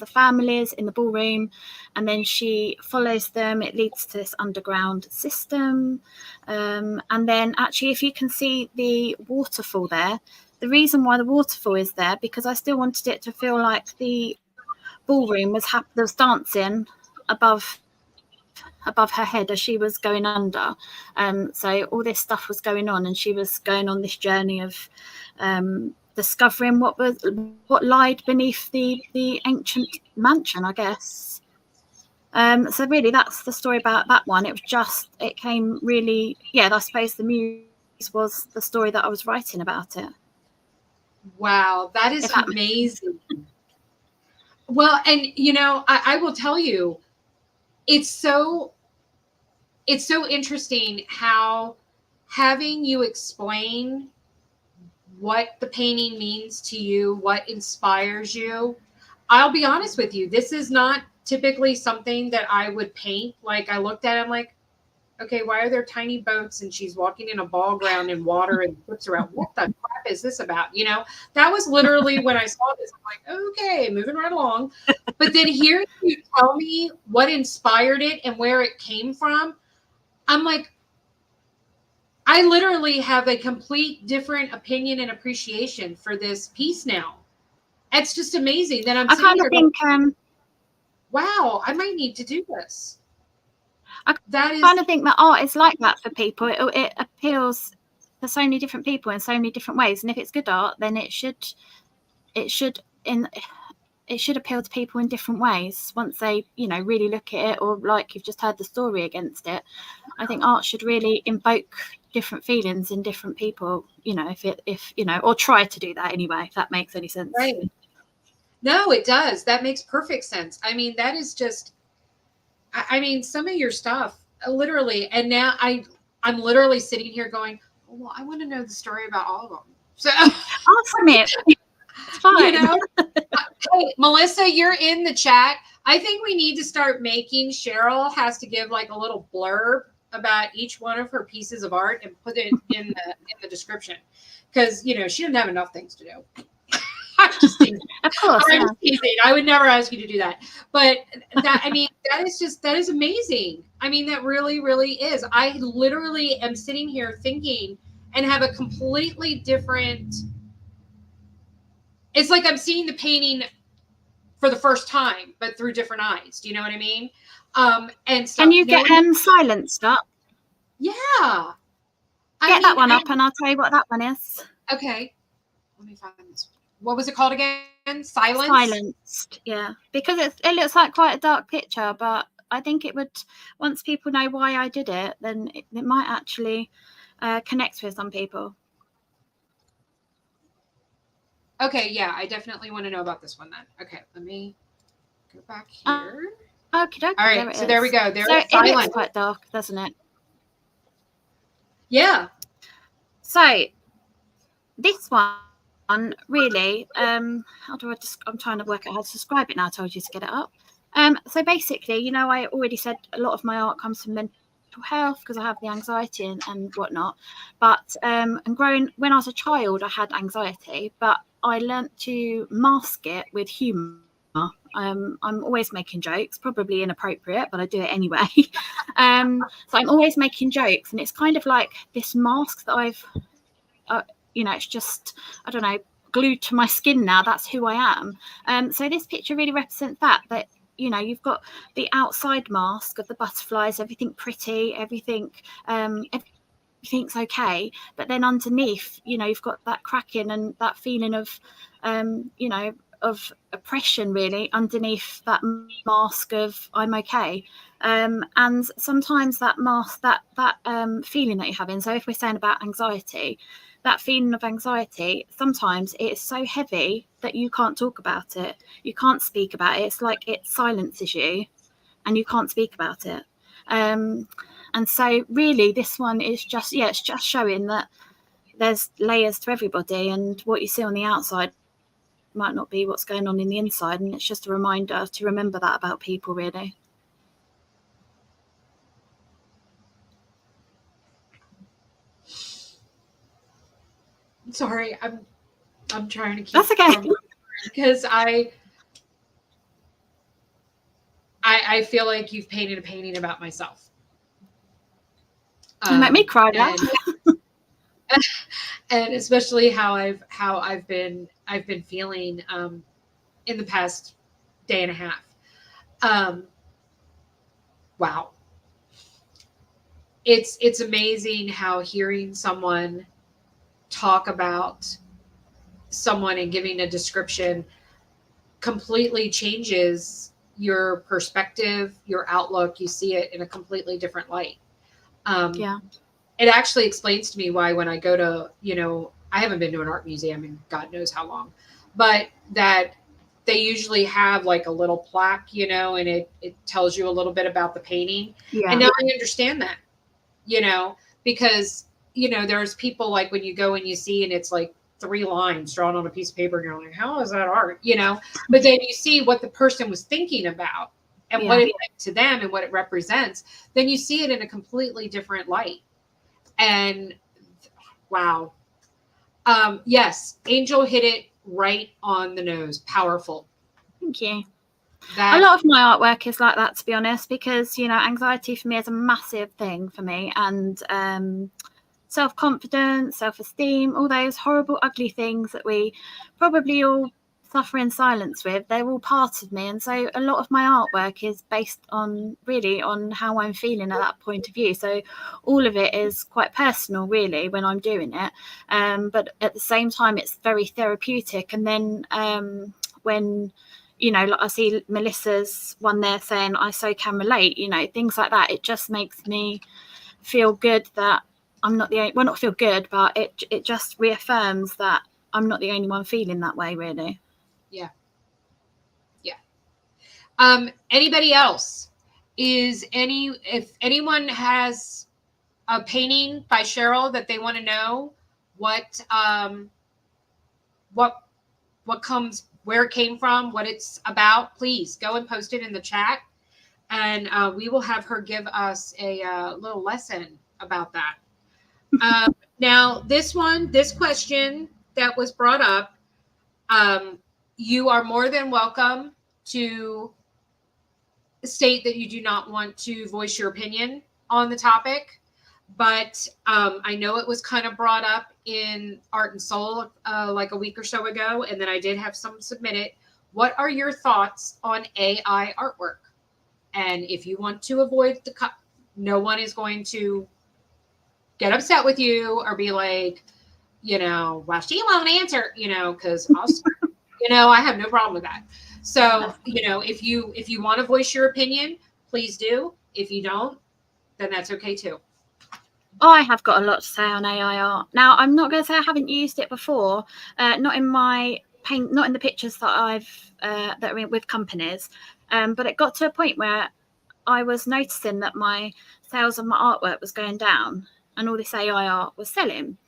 families in the ballroom, and then she follows them. It leads to this underground system, and then actually, if you can see the waterfall there, the reason why the waterfall is there, because I still wanted it to feel like the ballroom was there was dancing above her head as she was going under. So all this stuff was going on, and she was going on this journey of discovering what lied beneath the ancient mansion, I guess. So really, that's the story about that one. It came really, I suppose the muse was the story that I was writing about it. Wow, that is amazing. Well, and I will tell you, it's so interesting how having you explain what the painting means to you, what inspires you. I'll be honest with you, this is not typically something that I would paint. Like, I looked at it, I'm like, okay, why are there tiny boats and she's walking in a ball ground in water and flips around? What the crap is this about? That was literally when I saw this. I'm like, okay, moving right along. But then hearing you tell me what inspired it and where it came from, I'm like, I literally have a complete different opinion and appreciation for this piece now. It's just amazing that I kind of think, wow, I might need to do this. I kind of think that art is like that for people. It appeals to so many different people in so many different ways, and if it's good art, then it should appeal to people in different ways once they really look at it, or like you've just heard the story against it. I think art should really invoke different feelings in different people, or try to do that anyway, if that makes any sense. Right. No, it does. That makes perfect sense. I mean, that is just, some of your stuff, literally, and now I'm literally sitting here going, well, I want to know the story about all of them. So awesome. It's fine. Hey, Melissa, you're in the chat. I think we need to start making, Cheryl has to give like a little blurb about each one of her pieces of art and put it in the description, because she didn't have enough things to do. I'm just teasing. Of course, I'm just teasing. I would never ask you to do that. But that is amazing. I mean, that really, really is. I literally am sitting here thinking and have a completely different. It's like I'm seeing the painting for the first time, but through different eyes. Do you know what I mean? And stuff. Can you get silenced up? Yeah. Get that one up, and I'll tell you what that one is. Okay. Let me find this. What was it called again? Silenced. Yeah, because it looks like quite a dark picture, but I think it would, once people know why I did it, then it might actually connect with some people. Okay, yeah, I definitely want to know about this one then. Okay, let me go back here. Okay. All right, so there we go. There it looks quite dark, doesn't it? Yeah. So this one really, I'm trying to work out how to describe it now. I told you to get it up. So basically, I already said a lot of my art comes from mental health because I have the anxiety and whatnot. But and when I was a child, I had anxiety, but I learnt to mask it with humour. I'm always making jokes, probably inappropriate, but I do it anyway. So I'm always making jokes, and it's kind of like this mask that I've, it's just, I don't know, glued to my skin now. That's who I am. So this picture really represents that you've got the outside mask of the butterflies, everything pretty, everything everything's okay, but then underneath, you know, you've got that cracking and that feeling of you know, of oppression really underneath that mask of I'm okay. And sometimes that mask, that feeling that you're having, so if we're saying about anxiety, that feeling of anxiety, sometimes it is so heavy that you can't talk about it, you can't speak about it. It's like it silences you and you can't speak about it. And so really this one is just, yeah, it's just showing that there's layers to everybody, and what you see on the outside might not be what's going on in the inside, and it's just a reminder to remember that about people, really. Sorry, I'm trying to keep. That's okay. Because I feel like you've painted a painting about myself. You make me cry now. And especially how I've been feeling in the past day and a half. Wow. It's amazing how hearing someone talk about someone and giving a description completely changes your perspective, your outlook. You see it in a completely different light. Yeah. It actually explains to me why when I go to, you know, I haven't been to an art museum in God knows how long, but that they usually have like a little plaque, you know, and it tells you a little bit about the painting. Yeah. And now I understand that, you know, because, you know, there's people like when you go and you see and it's like 3 lines drawn on a piece of paper and you're like, how is that art? You know, but then you see what the person was thinking about and what it meant to them and what it represents, then you see it in a completely different light. And wow. Yes, Angel hit it right on the nose. Powerful. Thank you. A lot of my artwork is like that, to be honest, because, you know, anxiety for me is a massive thing for me, and self-confidence, self-esteem, all those horrible, ugly things that we probably all suffer in silence with, they're all part of me. And so a lot of my artwork is based on really on how I'm feeling at that point of view. So all of it is quite personal really when I'm doing it, but at the same time it's very therapeutic. And then when, you know, like I see Melissa's one there saying I so can relate, you know, things like that, it just makes me feel good that I'm not the only, well, not feel good, but it just reaffirms that I'm not the only one feeling that way, really. Yeah. Yeah. Anybody else? If anyone has a painting by Cheryl that they want to know what comes, where it came from, what it's about, please go and post it in the chat. And we will have her give us a little lesson about that. Now, this question that was brought up, you are more than welcome to state that you do not want to voice your opinion on the topic. But I know it was kind of brought up in Art and Soul like a week or so ago, and then I did have some submitted. What are your thoughts on AI artwork? And if you want to avoid no one is going to get upset with you or be like, you know, well, she won't answer, you know, because I'll, you know, I have no problem with that. So, you know, if you want to voice your opinion, please do. If you don't, then that's okay too. I have got a lot to say on AI art. Now, I'm not going to say I haven't used it before, not in my paint, not in the pictures that I've that are with companies, but it got to a point where I was noticing that my sales of my artwork was going down and all this AI art was selling.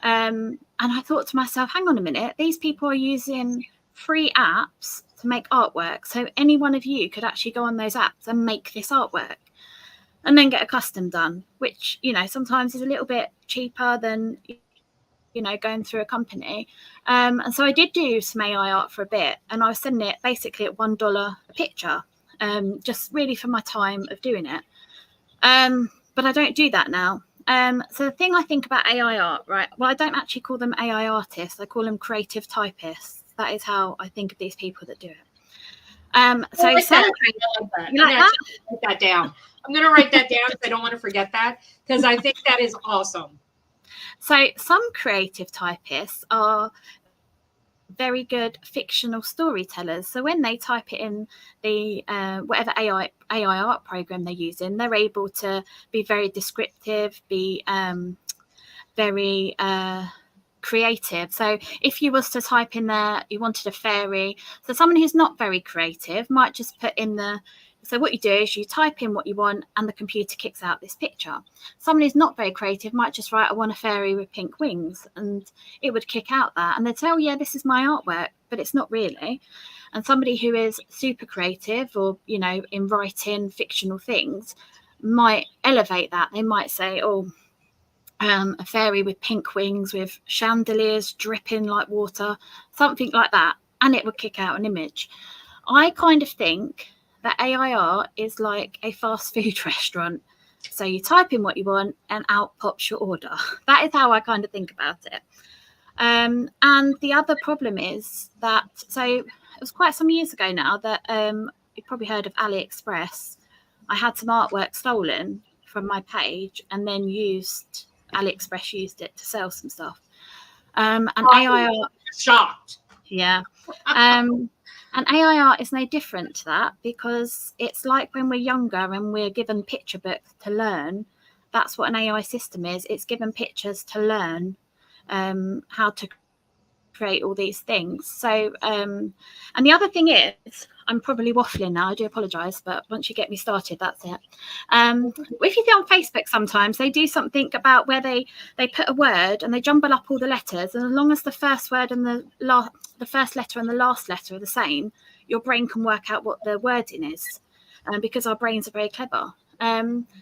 And I thought to myself, hang on a minute, these people are using free apps to make artwork. So any one of you could actually go on those apps and make this artwork and then get a custom done, which, you know, sometimes is a little bit cheaper than, you know, going through a company. And so I did do some AI art for a bit, and I was selling it basically at $1 a picture, just really for my time of doing it. But I don't do that now. So the thing I think about AI art, right? Well, I don't actually call them AI artists. I call them creative typists. That is how I think of these people that do it. So I like that. You like that? Write that down. I'm going to write that down because I don't want to forget that, because I think that is awesome. So some creative typists are very good fictional storytellers. So when they type it in the whatever AI art program they're using, they're able to be very descriptive, be very creative. So if you was to type in there, you wanted a fairy, so someone who's not very creative might just put in the, so what you do is you type in what you want and the computer kicks out this picture. Someone who's not very creative might just write, I want a fairy with pink wings, and it would kick out that, and they'd say, oh yeah, this is my artwork, but it's not really. And somebody who is super creative, or you know, in writing fictional things, might elevate that. They might say, oh, a fairy with pink wings with chandeliers dripping like water, something like that, and it would kick out an image. I kind of think that AI art is like a fast food restaurant. So you type in what you want and out pops your order. That is how I kind of think about it. And the other problem is that, so it was quite some years ago now that you've probably heard of AliExpress. I had some artwork stolen from my page and then AliExpress used it to sell some stuff. And AI art, shocked. Yeah. And AI art is no different to that, because it's like when we're younger and we're given picture books to learn. That's what an AI system is. It's given pictures to learn how to create all these things. So, and the other thing is, I'm probably waffling now, I do apologise, but once you get me started, that's it. If you see on Facebook, sometimes they do something about where they put a word and they jumble up all the letters, and as long as the first word and the first letter and the last letter are the same, your brain can work out what the wording is, because our brains are very clever.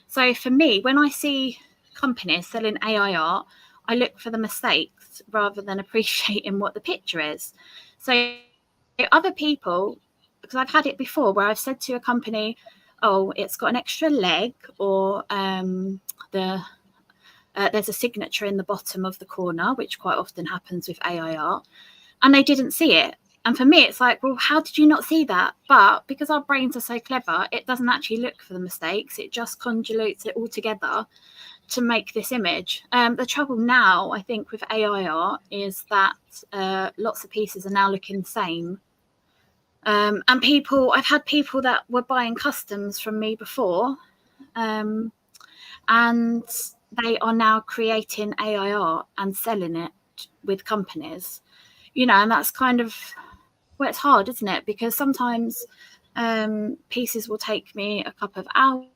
So for me, when I see companies selling AI art, I look for the mistakes rather than appreciating what the picture is. So other people, because I've had it before where I've said to a company, oh, it's got an extra leg, or there's a signature in the bottom of the corner, which quite often happens with AI art, and they didn't see it. And for me, it's like, well, how did you not see that? But because our brains are so clever, it doesn't actually look for the mistakes. It just convolutes it all together to make this image. The trouble now, I think, with AI art is that lots of pieces are now looking the same. And I've had people that were buying customs from me before, and they are now creating AI art and selling it with companies, you know, and that's kind of, well, it's hard, isn't it? Because sometimes pieces will take me a couple of hours.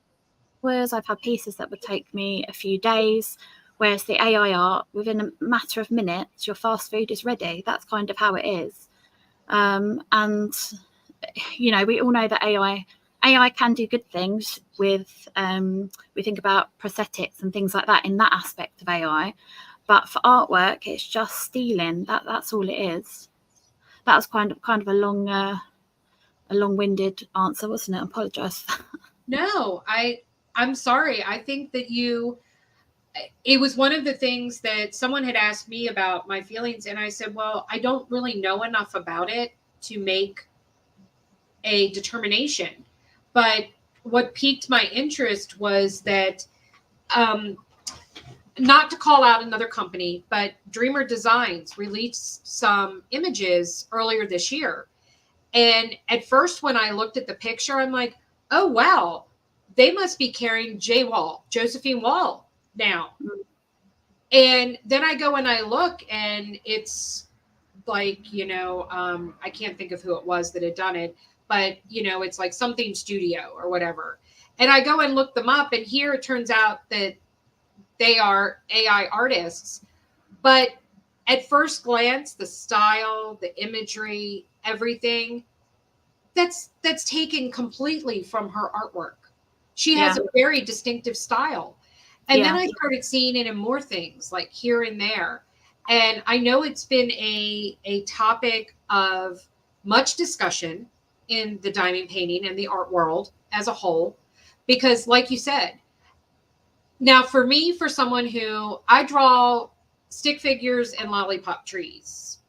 I've had pieces that would take me a few days, whereas the AI art, within a matter of minutes, your fast food is ready. That's kind of how it is. And, you know, we all know that AI can do good things with, we think about prosthetics and things like that in that aspect of AI. But for artwork, it's just stealing. That's all it is. That was kind of a long-winded answer, wasn't it? I apologise. No, I'm sorry. I think that it was one of the things that someone had asked me about my feelings, and I said, well, I don't really know enough about it to make a determination. But what piqued my interest was that, not to call out another company, but Dreamer Designs released some images earlier this year. And at first, when I looked at the picture, I'm like, oh, wow, they must be carrying Josephine Wall now. And then I go and I look, and it's like, you know, I can't think of who it was that had done it, but, you know, it's like something studio or whatever. And I go and look them up, and here it turns out that they are AI artists. But at first glance, the style, the imagery, everything, that's taken completely from her artwork. She has a very distinctive style. And then I started seeing it in more things, like here and there. And I know it's been a topic of much discussion in the diamond painting and the art world as a whole, because like you said, now for me, for someone who I draw stick figures and lollipop trees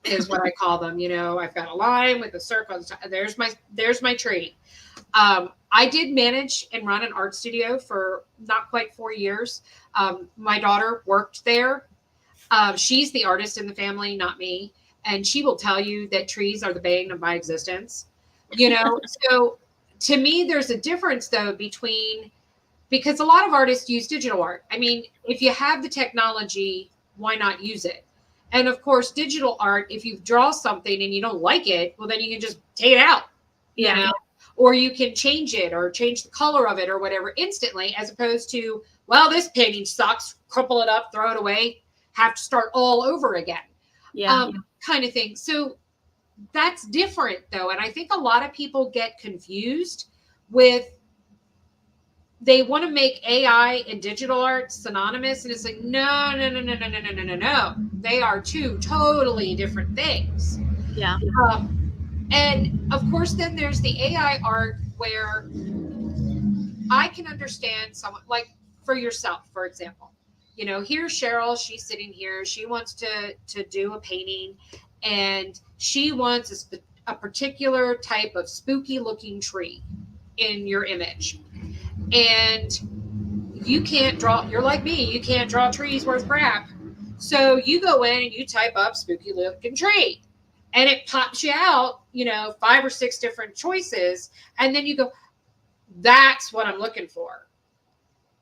is what I call them. You know, I've got a line with a circle. There's my tree. I did manage and run an art studio for not quite 4 years. My daughter worked there. She's the artist in the family, not me. And she will tell you that trees are the bane of my existence. So to me, there's a difference though between, because a lot of artists use digital art. I mean, if you have the technology, why not use it? And of course, digital art, if you draw something and you don't like it, well, then you can just take it out, or you can change it or change the color of it or whatever instantly, as opposed to, well, this painting sucks, crumple it up, throw it away, have to start all over again. Kind of thing. So that's different though. And I think a lot of people get confused with, they want to make AI and digital art synonymous. And it's like, no. They are two totally different things. Yeah. And of course, then there's the AI art where I can understand someone, like for yourself, for example, here's Cheryl, she's sitting here, she wants to do a painting, and she wants a particular type of spooky looking tree in your image. And you can't draw, you're like me, you can't draw trees worth crap. So you go in and you type up spooky looking tree, and it pops you out, 5 or 6 different choices. And then you go, that's what I'm looking for.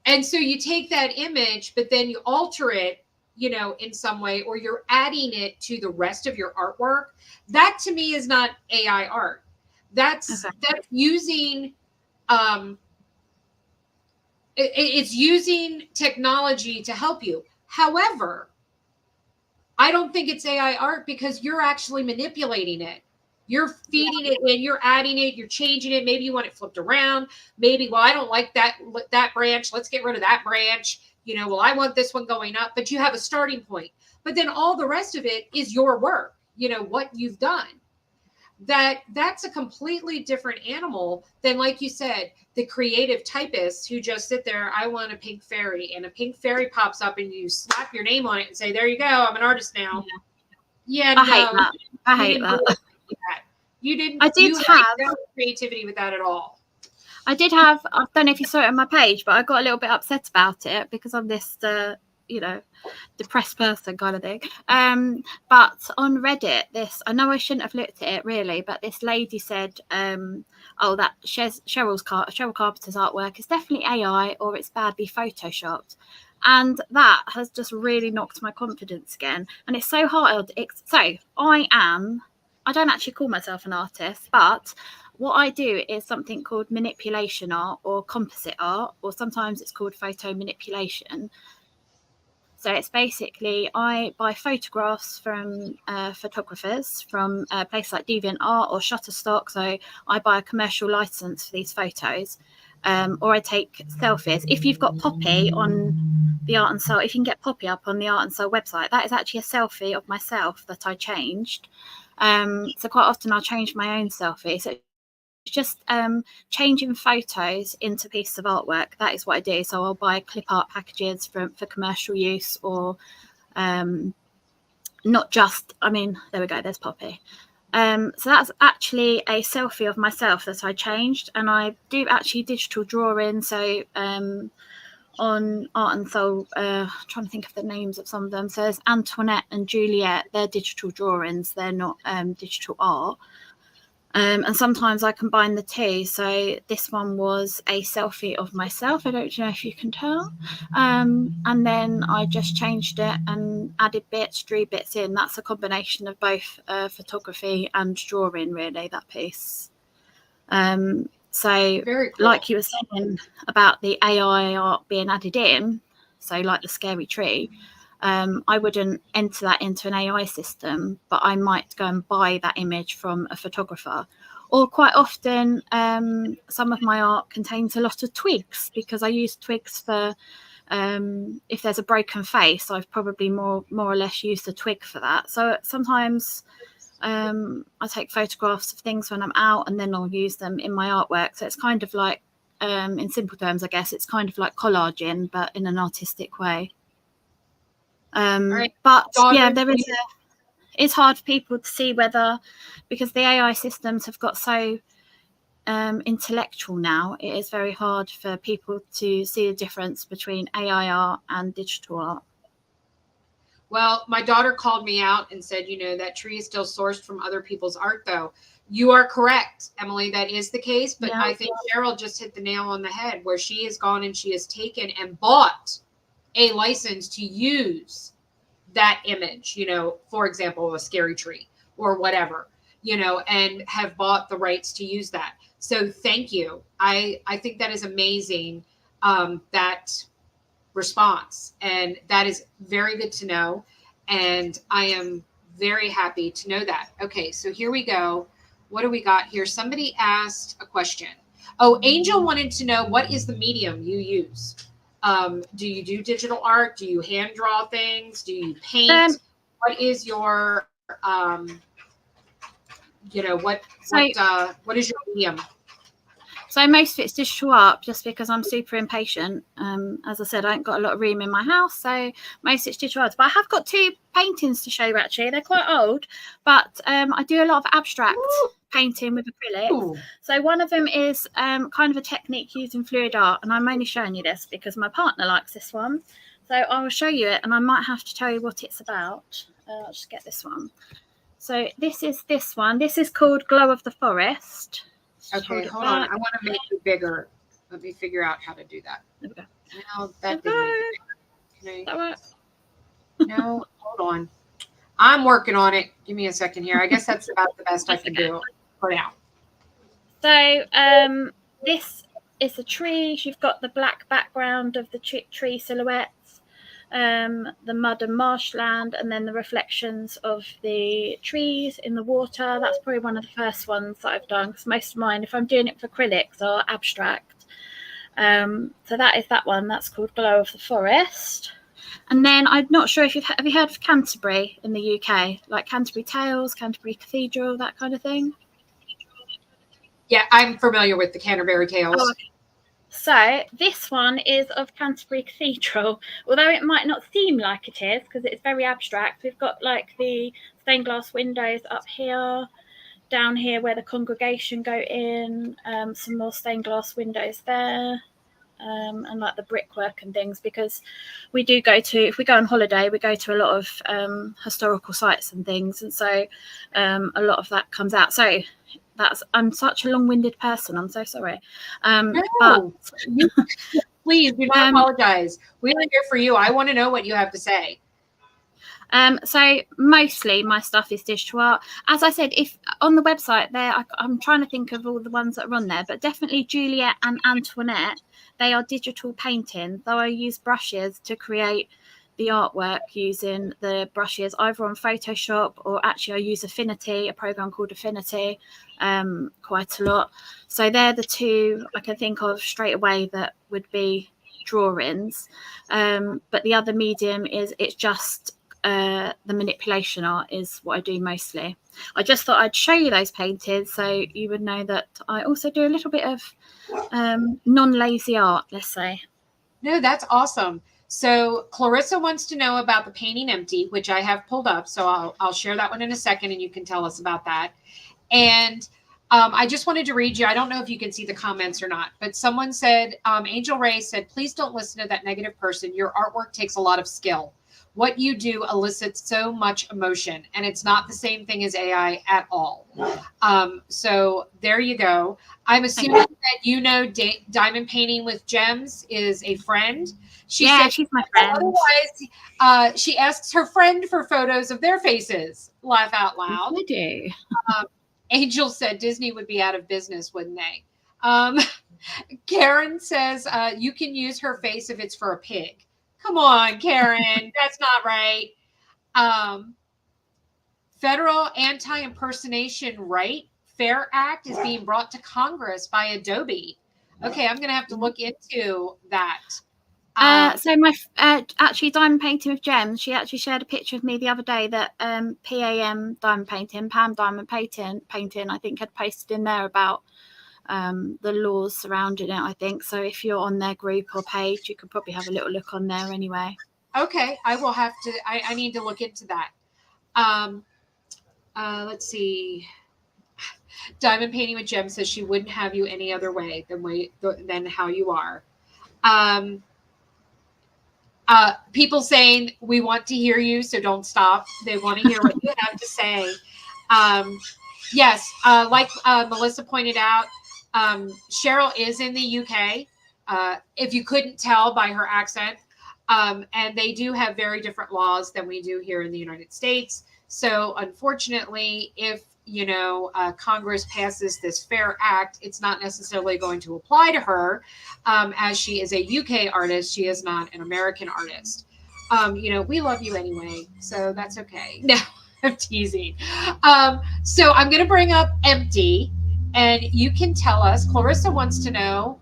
And so you take that image, but then you alter it, in some way, or you're adding it to the rest of your artwork. That to me is not AI art. That's using, it's using technology to help you. However, I don't think it's AI art because you're actually manipulating it. You're feeding it in, you're adding it, you're changing it. Maybe you want it flipped around. Maybe, well, I don't like that branch. Let's get rid of that branch. Well, I want this one going up, but you have a starting point. But then all the rest of it is your work, what you've done. That's a completely different animal than, like you said, the creative typists who just sit there, I want a pink fairy, and a pink fairy pops up and you slap your name on it and say, there you go, I'm an artist now. I hate that. You didn't. I did have no creativity with that at all. I did have. I don't know if you saw it on my page, but I got a little bit upset about it because I'm this, depressed person kind of thing. But on Reddit, I know I shouldn't have looked at it really, but this lady said, that Cheryl Carpenter's artwork is definitely AI or it's badly photoshopped. And that has just really knocked my confidence again. And it's so hard. I don't actually call myself an artist, but what I do is something called manipulation art or composite art, or sometimes it's called photo manipulation. So it's basically, I buy photographs from photographers from a place like DeviantArt or Shutterstock. So I buy a commercial license for these photos, or I take selfies. If you've got Poppy on the Art and Soul, if you can get Poppy up on the Art and Soul website, that is actually a selfie of myself that I changed. So quite often I'll change my own selfie. So it's just changing photos into pieces of artwork. That is what I do. So I'll buy clip art packages for commercial use, or not just, there we go, there's Poppy. So that's actually a selfie of myself that I changed, and I do actually digital drawing. So on Art and Soul, trying to think of the names of some of them. So there's Antoinette and Juliet. They're digital drawings. They're not digital art. And sometimes I combine the two. So this one was a selfie of myself. I don't know if you can tell. And then I just changed it and added bits, drew bits in. That's a combination of both photography and drawing, really, that piece. So very cool. Like you were saying about the AI art being added in, so like the scary tree, I wouldn't enter that into an AI system, but I might go and buy that image from a photographer. Or quite often, some of my art contains a lot of twigs, because I use twigs for, if there's a broken face, I've probably more or less used the twig for that. So sometimes I take photographs of things when I'm out, and then I'll use them in my artwork. So it's kind of like, in simple terms, I guess, it's kind of like collaging, but in an artistic way. Right. But yeah, it's hard for people to see whether, because the AI systems have got so intellectual now, it is very hard for people to see the difference between AI art and digital art. Well, my daughter called me out and said, that tree is still sourced from other people's art, though. You are correct, Emily. That is the case. But Yeah. I think Cheryl just hit the nail on the head, where she has gone and she has taken and bought a license to use that image, for example, a scary tree or whatever, and have bought the rights to use that. So thank you. I think that is amazing, that response. And that is very good to know. And I am very happy to know that. Okay, so here we go. What do we got here? Somebody asked a question. Oh, Angel wanted to know, what is the medium you use? Do you do digital art? Do you hand draw things? Do you paint? What is your, what is your medium? So most of it's digital art, just because I'm super impatient. As I said, I ain't got a lot of room in my house, so most of it's digital art. But I have got 2 paintings to show you, actually. They're quite old, but I do a lot of abstract painting with acrylics. Ooh. So one of them is kind of a technique using fluid art, and I'm only showing you this because my partner likes this one. So I will show you it, and I might have to tell you what it's about. I'll just get this one. So this is this one. This is called Glow of the Forest. Okay, hold on. I want to make it bigger. Let me figure out how to do that. There we go. No, that didn't make it bigger. That work? No, hold on. I'm working on it. Give me a second here. I guess that's about the best I can do for now. So this is a tree. You've got the black background of the tree silhouettes, the mud and marshland, and then the reflections of the trees in the water. That's probably one of the first ones that I've done, because most of mine, if I'm doing it for acrylics, are abstract. So that is that one. That's called Glow of the Forest. And then I'm not sure if have you heard of Canterbury in the UK, like Canterbury Tales, Canterbury Cathedral, that kind of thing? Yeah, I'm familiar with the Canterbury Tales. Oh, okay. So this one is of Canterbury Cathedral, although it might not seem like it is because it's very abstract. We've got like the stained glass windows up here, down here where the congregation go in, some more stained glass windows there, and like the brickwork and things, because we do go to, if we go on holiday, we go to a lot of historical sites and things, and so a lot of that comes out. So I'm such a long-winded person. I'm so sorry. No, but please do not apologize. We are here for you. I want to know what you have to say. So mostly my stuff is digital art. As I said, if on the website there, I'm trying to think of all the ones that are on there, but definitely Juliet and Antoinette, they are digital paintings. Though I use brushes to create the artwork using the brushes either on Photoshop, or actually I use Affinity, a program called Affinity, quite a lot. So they're the 2 I can think of straight away that would be drawings. But the other medium is, it's just the manipulation art is what I do mostly. I just thought I'd show you those paintings so you would know that I also do a little bit of non-lazy art, let's say. No, that's awesome. So Clarissa wants to know about the Painting Empty, which I have pulled up. So I'll share that one in a second, and you can tell us about that. And I just wanted to read you. I don't know if you can see the comments or not, but someone said, Angel Ray said, please don't listen to that negative person. Your artwork takes a lot of skill. What you do elicits so much emotion, and it's not the same thing as AI at all. So there you go. I'm assuming that Diamond Painting with Gems is a friend. She said, she's my friend. Otherwise, she asks her friend for photos of their faces. Laugh out loud. I do. Angel said Disney would be out of business, wouldn't they? Karen says you can use her face if it's for a pig. Come on, Karen. That's not right. Federal Anti-Impersonation Right Fair Act is being brought to Congress by Adobe. Okay, I'm going to have to look into that. So my actually Diamond Painting with Gems, she actually shared a picture of me the other day that PAM Diamond Painting, Pam Diamond Painting, I think, had posted in there about the laws surrounding it, I think. So if you're on their group or page, you could probably have a little look on there anyway. Okay, I will have to, I need to look into that. Let's see. Diamond Painting with Gem says she wouldn't have you any other way than how you are. People saying we want to hear you, so don't stop. They want to hear what you have to say. Yes, like Melissa pointed out, Cheryl is in the UK. If you couldn't tell by her accent, and they do have very different laws than we do here in the United States. So unfortunately, if Congress passes this FAIR Act, it's not necessarily going to apply to her, as she is a UK artist. She is not an American artist. We love you anyway, so that's okay. No, I'm teasing. So I'm going to bring up Empty, and you can tell us. Clarissa wants to know,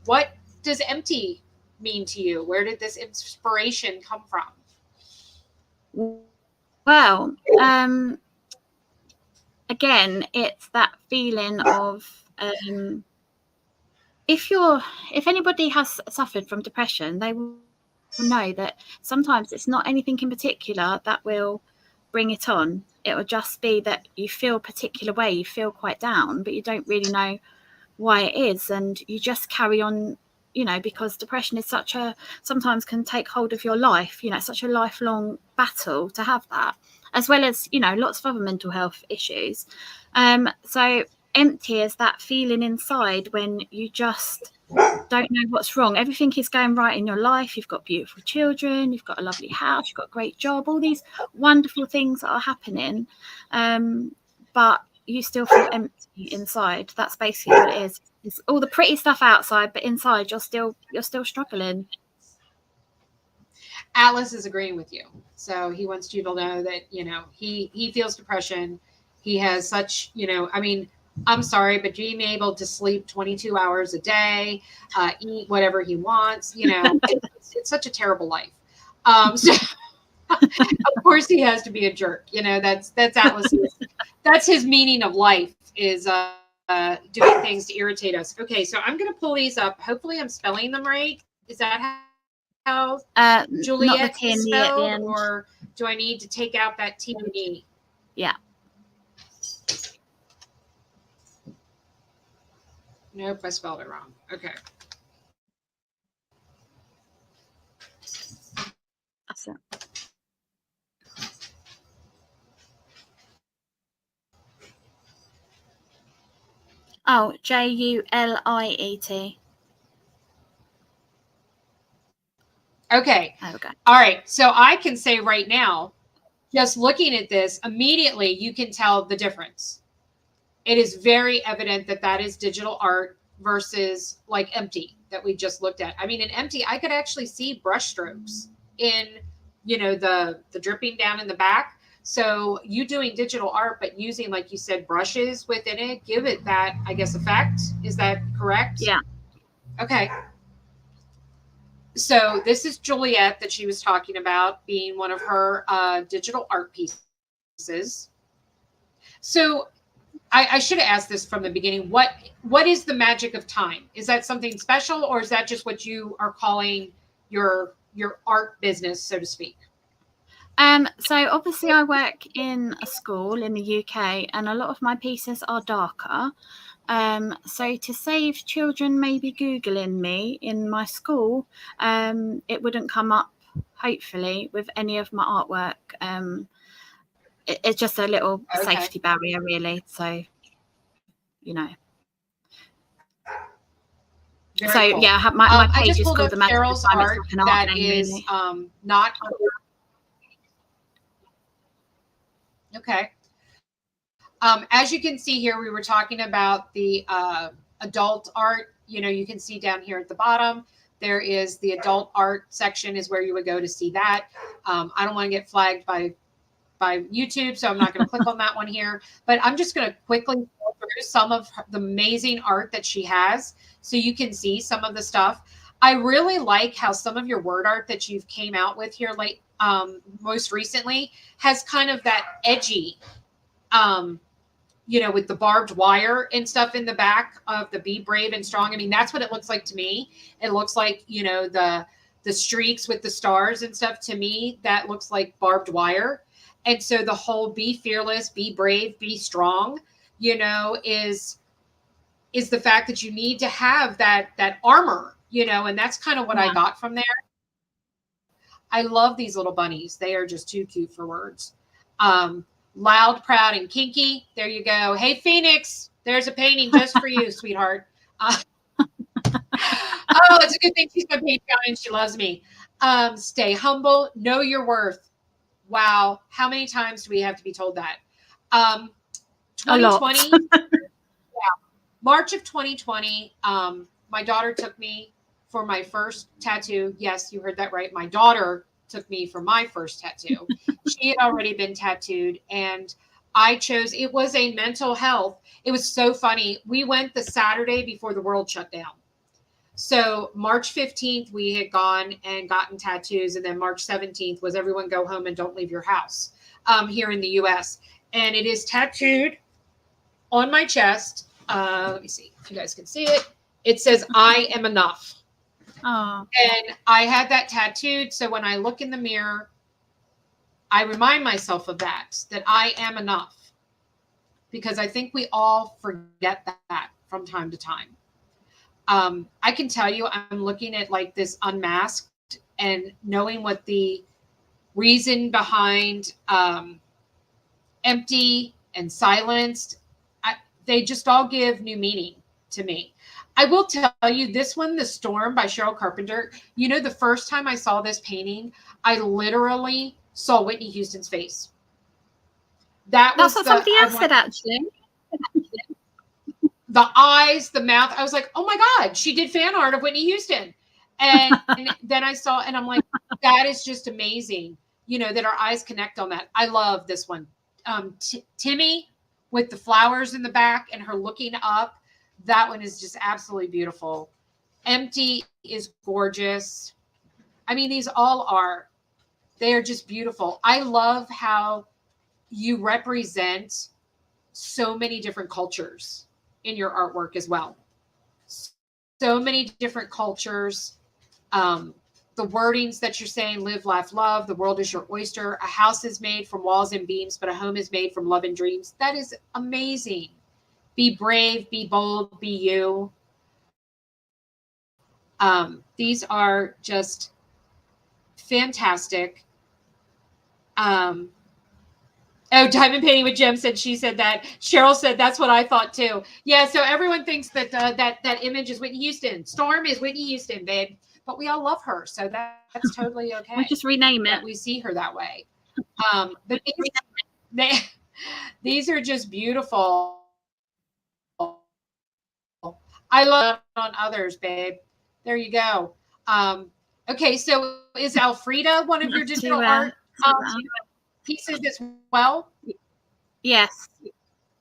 what does Empty mean to you? Where did this inspiration come from? Well, again, it's that feeling of if anybody has suffered from depression, they will know that sometimes it's not anything in particular that will bring it on. It will just be that you feel a particular way, you feel quite down, but you don't really know why it is, and you just carry on, because depression is sometimes can take hold of your life. It's such a lifelong battle to have that, as well as lots of other mental health issues. So Empty is that feeling inside when you just don't know what's wrong. Everything is going right in your life. You've got beautiful children, you've got a lovely house, you've got a great job, all these wonderful things that are happening, but you still feel empty inside. That's basically what it is. It's all the pretty stuff outside, but inside you're still struggling. Atlas is agreeing with you. So he wants you to know that, he feels depression. He has such, I'm sorry, but being able to sleep 22 hours a day, eat whatever he wants, it's such a terrible life. So of course he has to be a jerk. That's Atlas. That's his meaning of life, is doing things to irritate us. Okay, so I'm going to pull these up. Hopefully I'm spelling them right. Is that how Juliet is spelled, or do I need to take out that T-E? Yeah. Nope, I spelled it wrong. Okay. That's it. Oh, Juliet. Okay. Okay. All right. So I can say right now, just looking at this, immediately you can tell the difference. It is very evident that is digital art versus like Empty that we just looked at. I mean, in Empty, I could actually see brush strokes in, the dripping down in the back. So you doing digital art, but using, like you said, brushes within it, give it that, I guess, effect. Is that correct? Yeah. Okay. So this is Juliet that she was talking about being one of her digital art pieces. So I should have asked this from the beginning. What is the magic of time? Is that something special, or is that just what you are calling your art business, so to speak? So obviously I work in a school in the UK, and a lot of my pieces are darker. So to save children maybe Googling me in my school, it wouldn't come up, hopefully, with any of my artwork. It's just a little safety barrier, really. So, Very so cool. Yeah, my page is called The Magic of Cheryl's Time. art it's like an that art is really. Not okay. As you can see here, we were talking about the adult art. You can see down here at the bottom, there is the adult art section is where you would go to see that. I don't want to get flagged by YouTube, so I'm not going to click on that one here. But I'm just going to quickly go through some of the amazing art that she has, so you can see some of the stuff. I really like how some of your word art that you've came out with here most recently has kind of that edgy, with the barbed wire and stuff in the back of the Be Brave and Strong. I mean, that's what it looks like to me. It looks like, the streaks with the stars and stuff. To me, that looks like barbed wire. And so the whole be fearless, be brave, be strong. is the fact that you need to have that armor, and that's kind of what I got from there. I love these little bunnies. They are just too cute for words. Loud, proud, and kinky. There you go. Hey, Phoenix, there's a painting just for you, sweetheart. It's a good thing she's my Patreon and she loves me. Stay humble. Know your worth. Wow. How many times do we have to be told that? 2020. March of 2020, my daughter took me for my first tattoo. Yes, you heard that right. My daughter took me for my first tattoo. She had already been tattooed, and I chose, it was a mental health. It was so funny. We went the Saturday before the world shut down. So March 15th, we had gone and gotten tattoos. And then March 17th was everyone go home and don't leave your house here in the US. And it is tattooed on my chest. Let me see if you guys can see it. It says, I am enough. Oh. And I had that tattooed. So when I look in the mirror, I remind myself of that I am enough. Because I think we all forget that from time to time. I can tell you, I'm looking at like this Unmasked and knowing what the reason behind Empty and Silenced, they just all give new meaning to me. I will tell you this one, The Storm by Cheryl Carpenter. The first time I saw this painting, I literally saw Whitney Houston's face. That's what somebody else said, actually. The eyes, the mouth. I was like, oh my God, she did fan art of Whitney Houston. And then I saw, and I'm like, that is just amazing, that our eyes connect on that. I love this one. Timmy with the flowers in the back and her looking up. That one is just absolutely beautiful. Empty is gorgeous. I mean, these all are. They are just beautiful. I love how you represent so many different cultures in your artwork as well. So many different cultures. The wordings that you're saying, live, laugh, love, the world is your oyster, a house is made from walls and beams, but a home is made from love and dreams. That is amazing. Be brave, be bold, be you. These are just fantastic. Oh, Diamond Painting with Jim said, she said that. Cheryl said, that's what I thought too. Yeah, so everyone thinks that that image is Whitney Houston. Storm is Whitney Houston, babe. But we all love her, so that's totally okay. We just rename it. We see her that way. But these are just beautiful. I love it on others, babe. There you go. Okay, so is Alfreda one of your digital art pieces as well? Yes.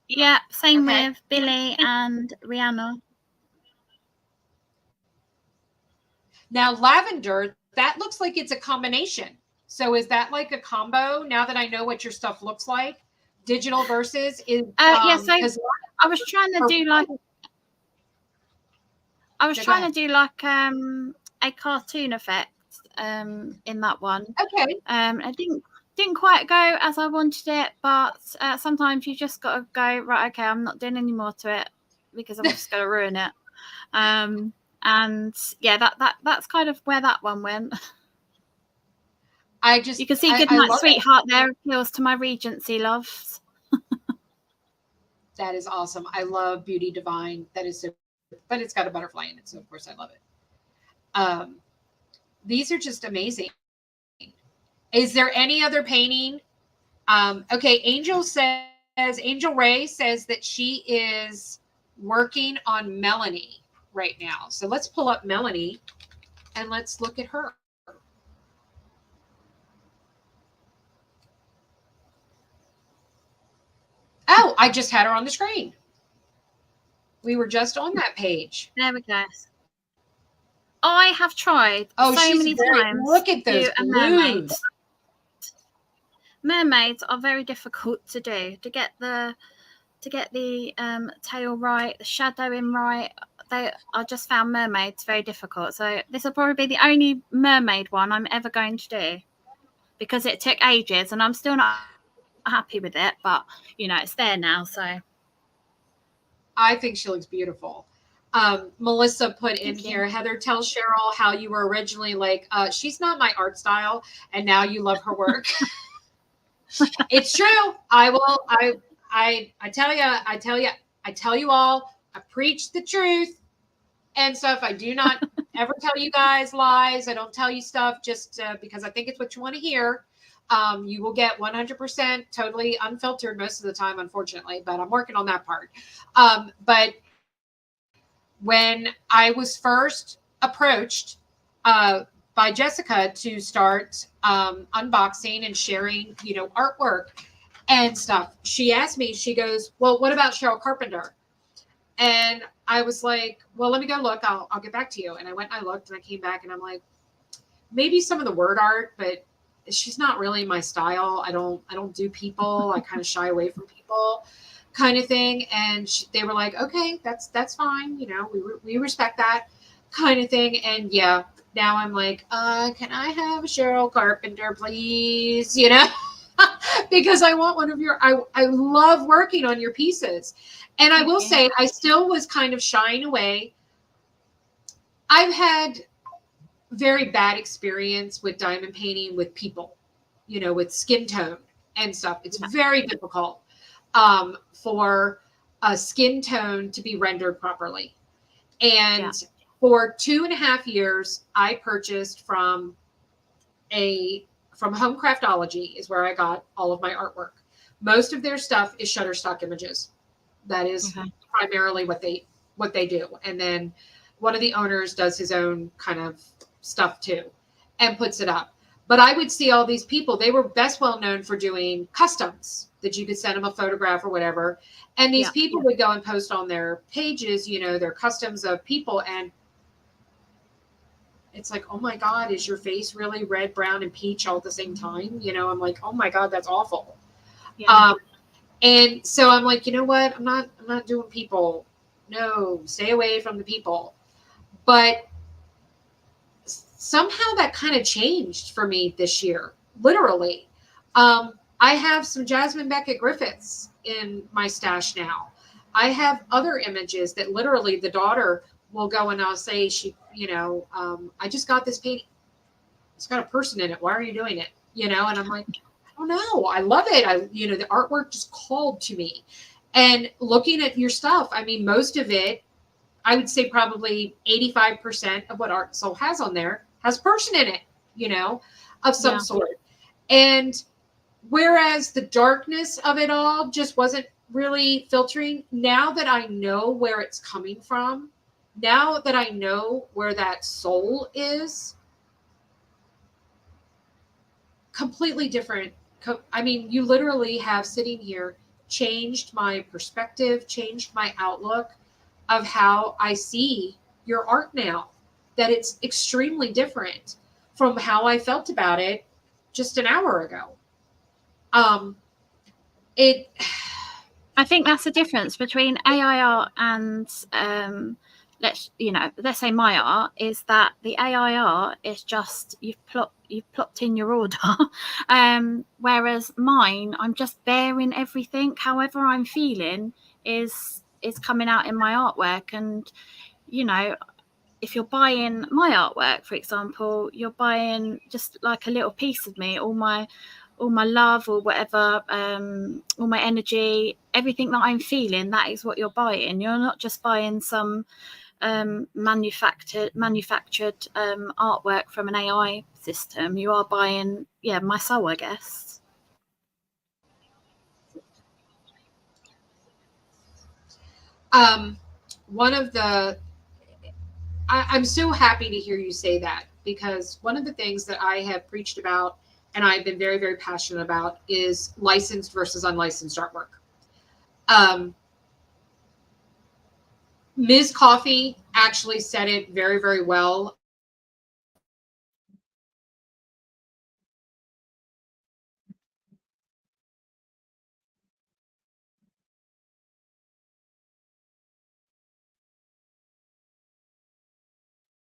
Yeah, same with Billy and Rihanna. Now, Lavender, that looks like it's a combination. So is that like a combo now that I know what your stuff looks like? Digital versus is yeah, so I was trying to do like a cartoon effect in that one. Okay. I didn't quite go as I wanted it, but sometimes you just got to go, right, okay, I'm not doing any more to it because I'm just going to ruin it. And yeah, that's kind of where that one went. You can see Goodnight Sweetheart there appeals to my Regency loves. That is awesome. I love Beauty Divine. That is so, but it's got a butterfly in it, so of course I love it. These are just amazing. Is there any other painting? Okay, Angel Ray says that she is working on Melanie right now. So let's pull up Melanie and let's look at her. Oh, I just had her on the screen. We were just on that page. There we go. I have tried so many times. Look at those blues. Mermaids are very difficult to do. To get the tail right, the shadowing right. I just found mermaids very difficult. So this will probably be the only mermaid one I'm ever going to do because it took ages and I'm still not happy with it. But, it's there now. So I think she looks beautiful. Melissa put in Thank you. here, Heather, tell Cheryl how you were originally like, she's not my art style, and now you love her work. It's true. I tell you, I tell you all, I preach the truth and stuff. I do not ever tell you guys lies. I don't tell you stuff just because I think it's what you want to hear. You will get 100% totally unfiltered most of the time, unfortunately, but I'm working on that part. But when I was first approached by Jessica to start unboxing and sharing, artwork and stuff, she asked me, she goes, well, what about Cheryl Carpenter? And I was like, well, let me go look. I'll get back to you. And I went and I looked and I came back and I'm like, maybe some of the word art, but she's not really my style. I don't do people. I kind of shy away from people kind of thing. And they were like, okay, that's fine. We respect that kind of thing. And yeah, now I'm like, can I have a Cheryl Carpenter, please? Because I want one of I love working on your pieces. And I will say, I still was kind of shying away. I've had very bad experience with diamond painting with people, with skin tone and stuff. It's very difficult for a skin tone to be rendered properly. And for 2.5 years, I purchased from Home Craftology is where I got all of my artwork. Most of their stuff is Shutterstock images. That is primarily what they do. And then one of the owners does his own kind of stuff too and puts it up. But I would see all these people, they were best well known for doing customs that you could send them a photograph or whatever. And these people would go and post on their pages, their customs of people. And it's like, oh my God, is your face really red, brown, and peach all at the same time? I'm like, oh my God, that's awful. Yeah. And so I'm like, you know what? I'm not doing people. No, stay away from the people. But somehow that kind of changed for me this year, literally. I have some Jasmine Beckett Griffiths in my stash now. I have other images that literally the daughter will go and I'll say, I just got this painting. It's got a person in it. Why are you doing it? And I'm like, I don't know. I love it. The artwork just called to me. And looking at your stuff, I mean, most of it, I would say probably 85% of what Art Soul has on there has person in it, of some sort. And whereas the darkness of it all just wasn't really filtering, now that I know where it's coming from, now that I know where that soul is, completely different. I mean, you literally have sitting here changed my perspective, changed my outlook of how I see your art now, that it's extremely different from how I felt about it just an hour ago. I think that's the difference between AI art and let's say my art is that the AI art is just you've plopped in your order, whereas mine, I'm just bearing everything. However I'm feeling is coming out in my artwork. And if you're buying my artwork, for example, you're buying just like a little piece of me, all my love or whatever, all my energy, everything that I'm feeling, that is what you're buying. You're not just buying some manufactured artwork from an AI system. You are buying, my soul, I guess. One of the, I'm so happy to hear you say that, because one of the things that I have preached about and I've been very, very passionate about is licensed versus unlicensed artwork. Ms. Coffee actually said it very, very well.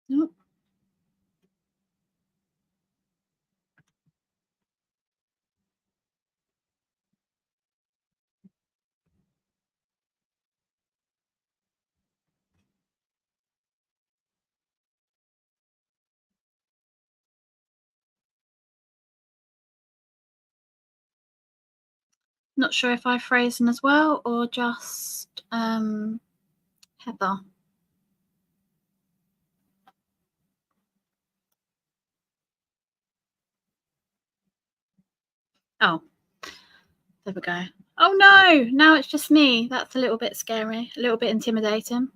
Nope. Not sure if I've frozen as well or just Heather. Oh, there we go. Oh no, now it's just me. That's a little bit scary, a little bit intimidating.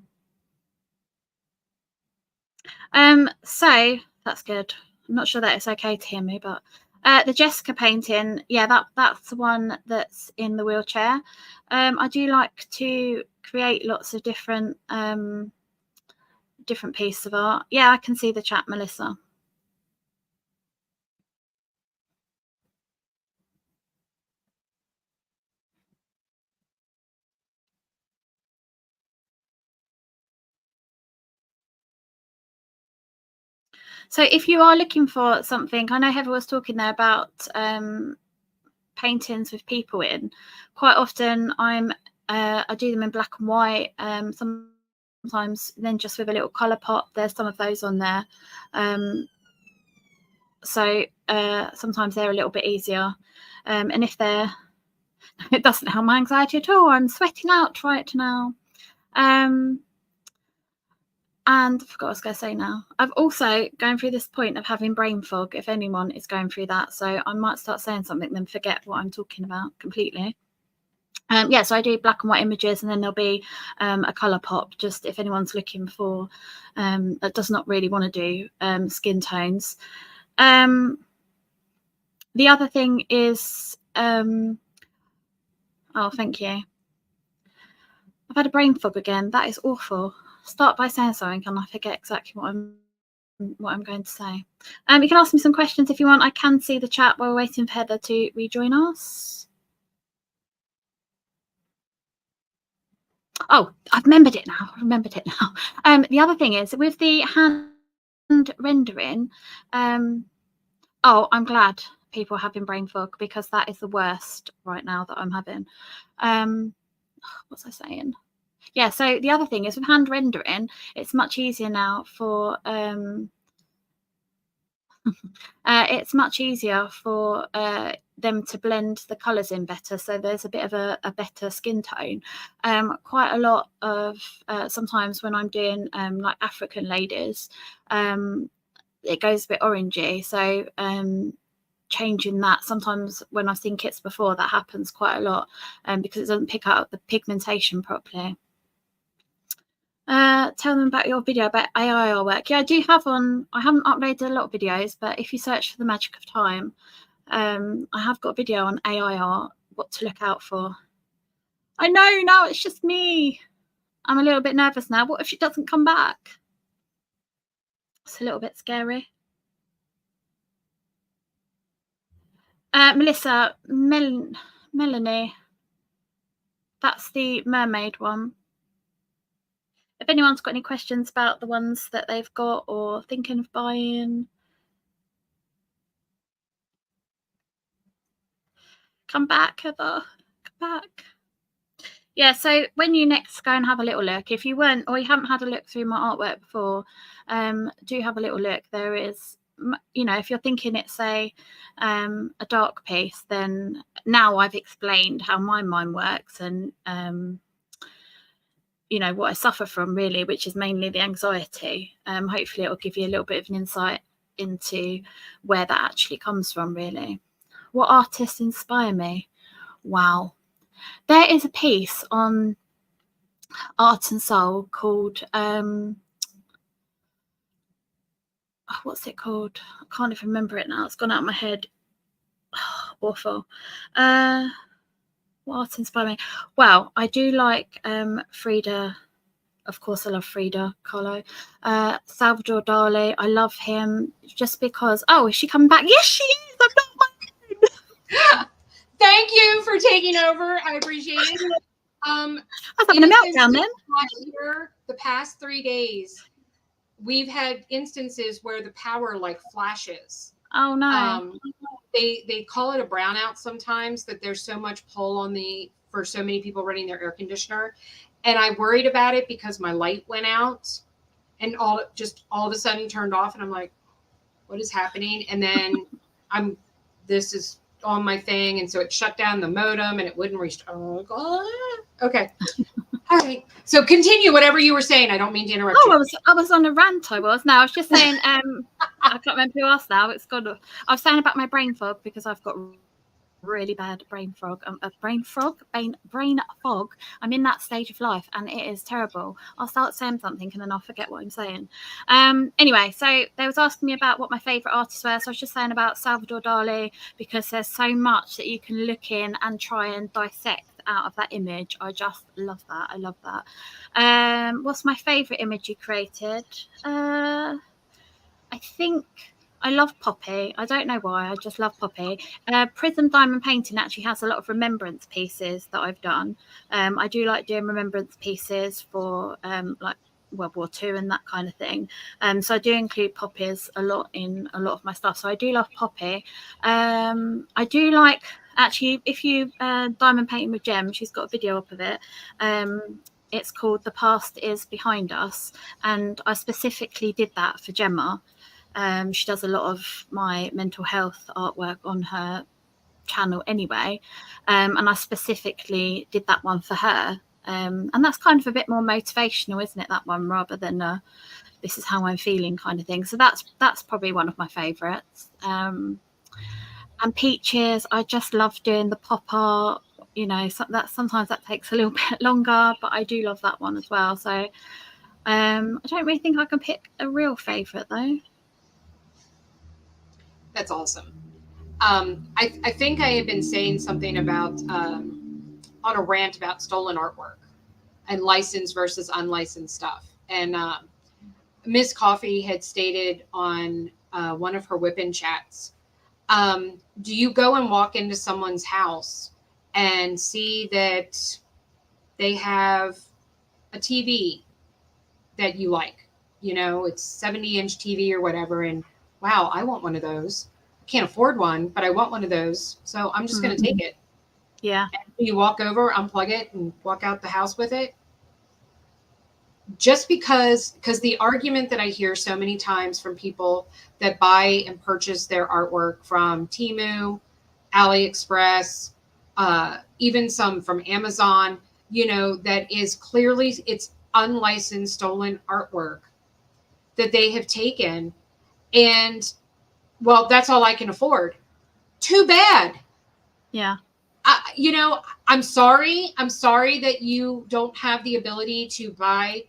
So that's good. I'm not sure that it's okay to hear me, but the Jessica painting, yeah, that's the one that's in the wheelchair. I do like to create lots of different pieces of art. Yeah, I can see the chat, Melissa. So if you are looking for something, I know Heather was talking there about paintings with people in. Quite often I do them in black and white, sometimes then just with a little colour pop. There's some of those on there. So sometimes they're a little bit easier. And if they're, it doesn't help my anxiety at all. I'm sweating out right now. And I forgot what I was going to say now. I've also going through this point of having brain fog, if anyone is going through that. So I might start saying something, then forget what I'm talking about completely. Yeah, so I do black and white images, and then there'll be a colour pop, just if anyone's looking for, that does not really want to do skin tones. The other thing is, oh, thank you. I've had a brain fog again. That is awful. Start by saying something and I forget exactly what I'm going to say. You can ask me some questions if you want. I can see the chat while we're waiting for Heather to rejoin us. Oh, I've remembered it now. The other thing is with the hand rendering, oh, I'm glad people are having brain fog, because that is the worst right now that I'm having. What's I saying? Yeah, so the other thing is with hand rendering, it's much easier now for it's much easier for them to blend the colours in better, so there's a bit of a better skin tone. Quite a lot of sometimes when I'm doing like African ladies, it goes a bit orangey, so changing that, sometimes when I've seen kits before, that happens quite a lot because it doesn't pick up the pigmentation properly. Tell them about your video about AI artwork. Yeah, I do have one. I haven't uploaded a lot of videos, but if you search for The Magic of Time, I have got a video on AI art, what to look out for. I know, now it's just me. I'm a little bit nervous now. What if she doesn't come back? It's a little bit scary. Melissa, Melanie, that's the mermaid one. If anyone's got any questions about the ones that they've got or thinking of buying, come back, Heather. Come back. Yeah, so when you next go and have a little look, if you weren't or you haven't had a look through my artwork before, do have a little look. There is, you know, if you're thinking it's a dark piece, then now I've explained how my mind works and you know, what I suffer from really, which is mainly the anxiety. Hopefully it'll give you a little bit of an insight into where that actually comes from, really. What artists inspire me? Wow. There is a piece on Art and Soul called what's it called? I can't even remember it now. It's gone out of my head. Oh, awful. What art inspired me? Well, I do like Frida. Of course, I love Frida Kahlo. Salvador Dali. I love him just because. Oh, is she coming back? Yes, she is. I'm not. Thank you for taking over. I appreciate it. I was having a meltdown then. Here, the past 3 days, we've had instances where the power like flashes. Oh no. They call it a brownout sometimes, that there's so much pull for so many people running their air conditioner. And I worried about it because my light went out and all of a sudden turned off. And I'm like, what is happening? And then this is on my thing, and so it shut down the modem and it wouldn't restart. Oh God. Okay. All right. So continue whatever you were saying. I don't mean to interrupt you. I was on a rant. I was just saying. I can't remember who asked now. It's gone. I was saying about my brain fog because I've got really bad brain fog. Brain fog. I'm in that stage of life, and it is terrible. I'll start saying something, and then I'll forget what I'm saying. Anyway, so they was asking me about what my favourite artists were. So I was just saying about Salvador Dali, because there's so much that you can look in and try and dissect out of that image. I just love that. I love that. What's my favourite image you created? I think I love Poppy. I don't know why. I just love Poppy. Prism Diamond Painting actually has a lot of remembrance pieces that I've done. I do like doing remembrance pieces for like World War II and that kind of thing. So I do include poppies a lot in a lot of my stuff. So I do love Poppy. I do like, actually, if you diamond painting with Gem, she's got a video up of it. It's called The Past Is Behind Us. And I specifically did that for Gemma. She does a lot of my mental health artwork on her channel anyway. And I specifically did that one for her. And that's kind of a bit more motivational, isn't it, that one, rather than this is how I'm feeling kind of thing. So that's probably one of my favourites. And Peaches, I just love doing the pop art. You know, sometimes that takes a little bit longer, but I do love that one as well. So I don't really think I can pick a real favourite though. That's awesome. I think I had been saying something about on a rant about stolen artwork and licensed versus unlicensed stuff. And Miss Coffee had stated on one of her whip-in chats, do you go and walk into someone's house and see that they have a TV that you like? You know, it's 70-inch TV or whatever, and wow, I want one of those. I can't afford one, but I want one of those, so I'm just going to take it. Yeah. And you walk over, unplug it, and walk out the house with it. Just because the argument that I hear so many times from people that buy and purchase their artwork from Temu, AliExpress, even some from Amazon, you know, that is clearly, it's unlicensed, stolen artwork that they have taken, and well, that's all I can afford. Too bad. Yeah. You know, I'm sorry that you don't have the ability to buy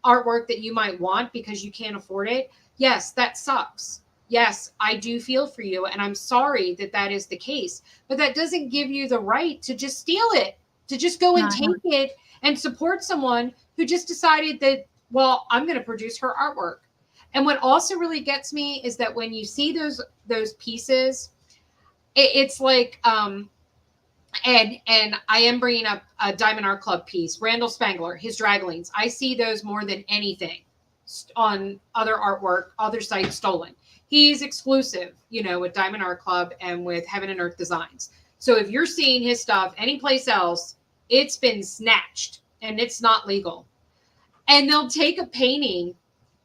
artwork that you might want because you can't afford it. Yes, that sucks. Yes, I do feel for you, and I'm sorry that that is the case. But that doesn't give you the right to just steal it, to just go and take it and support someone who just decided that, well, I'm going to produce her artwork. And what also really gets me is that when you see those pieces, it's like, and I am bringing up a Diamond Art Club piece, Randall Spangler, his Draglings. I see those more than anything on other artwork, other sites stolen. He's exclusive, you know, with Diamond Art Club and with Heaven and Earth Designs. So if you're seeing his stuff anyplace else, it's been snatched and it's not legal. And they'll take a painting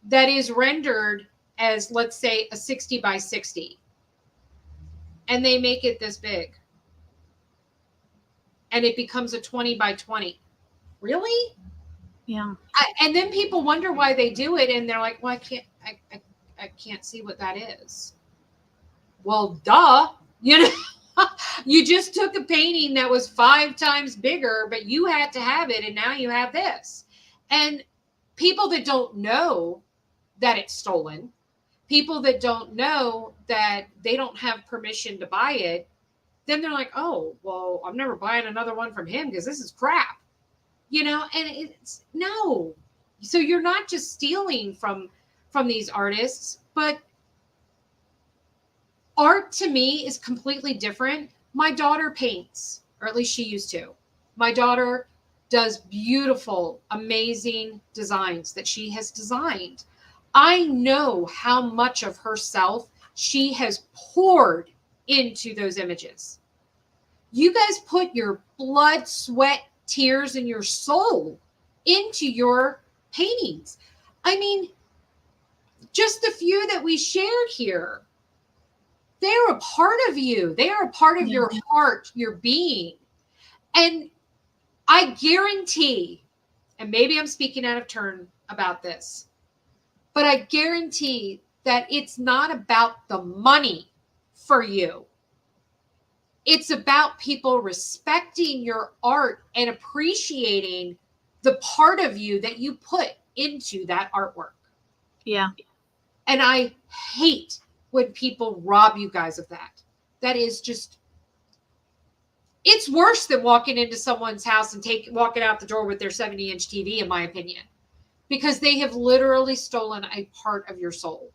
that is rendered as, let's say, a 60 by 60, and they make it this big, and it becomes a 20 by 20. Really? Yeah. And then people wonder why they do it, and they're like, well, I can't see what that is. Well, duh. You know, you just took a painting that was 5 times bigger, but you had to have it, and now you have this. And people that don't know that it's stolen, people that don't know that they don't have permission to buy it, then they're like, oh, well, I'm never buying another one from him because this is crap, you know. And it's no. So you're not just stealing from these artists, but art to me is completely different. My daughter paints, or at least she used to. My daughter does beautiful, amazing designs that she has designed. I know how much of herself she has poured into those images. You guys put your blood, sweat, tears, and your soul into your paintings. I mean, just the few that we shared here, they're a part of you. They are a part of your heart, your being. And I guarantee, and maybe I'm speaking out of turn about this, but I guarantee that it's not about the money for you. It's about people respecting your art and appreciating the part of you that you put into that artwork. Yeah. And I hate when people rob you guys of that. That is just, it's worse than walking into someone's house and walking out the door with their 70-inch TV, in my opinion, because they have literally stolen a part of your soul.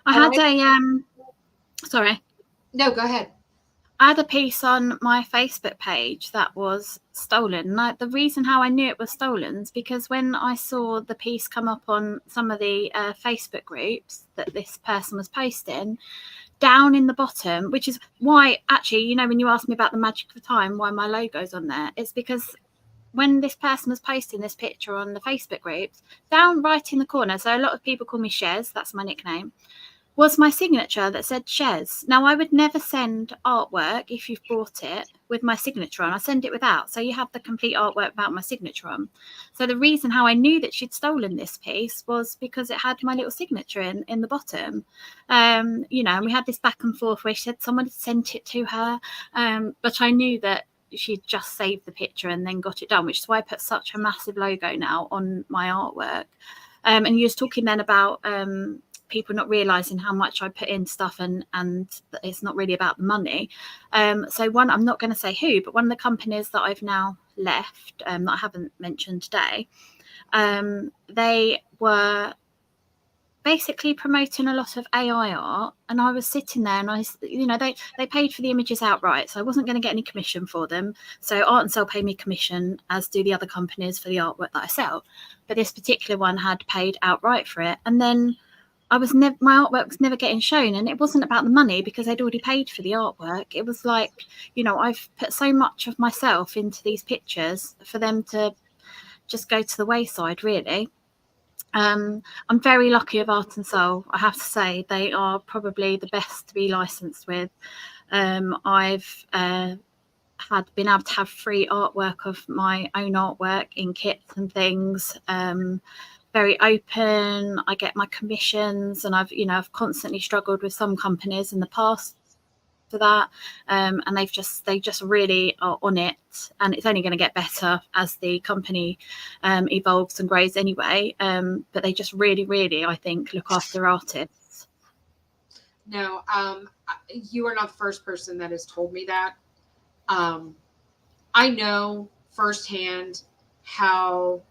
I had sorry. No, go ahead. I had a piece on my Facebook page that was stolen. The reason how I knew it was stolen is because when I saw the piece come up on some of the Facebook groups that this person was posting, down in the bottom, which is why, actually, you know, when you asked me about the magic of time, why my logo's on there, it's because when this person was posting this picture on the Facebook groups, down right in the corner, so a lot of people call me Shez, that's my nickname, was my signature that said Shez. Now, I would never send artwork if you've bought it with my signature on. I send it without. So you have the complete artwork without my signature on. So the reason how I knew that she'd stolen this piece was because it had my little signature in the bottom. You know, and we had this back and forth where she said someone had sent it to her. But I knew that she'd just saved the picture and then got it done, which is why I put such a massive logo now on my artwork. And you was talking then about people not realizing how much I put in stuff and it's not really about the money. So one, I'm not going to say who, but one of the companies that I've now left that I haven't mentioned today, they were basically promoting a lot of AI art, and I was sitting there and they paid for the images outright, so I wasn't going to get any commission for them. So Art and Sell pay me commission, as do the other companies, for the artwork that I sell, but this particular one had paid outright for it. And then my artwork was never getting shown, and it wasn't about the money because I'd already paid for the artwork. It was like, you know, I've put so much of myself into these pictures for them to just go to the wayside, really. I'm very lucky of Art and Soul. I have to say they are probably the best to be licensed with. I've been able to have free artwork of my own artwork in kits and things. Very open. I get my commissions, and I've constantly struggled with some companies in the past for that, and they just really are on it, and it's only going to get better as the company evolves and grows anyway. But they just really, I think, look after artists. No, you are not the first person that has told me that. I know firsthand how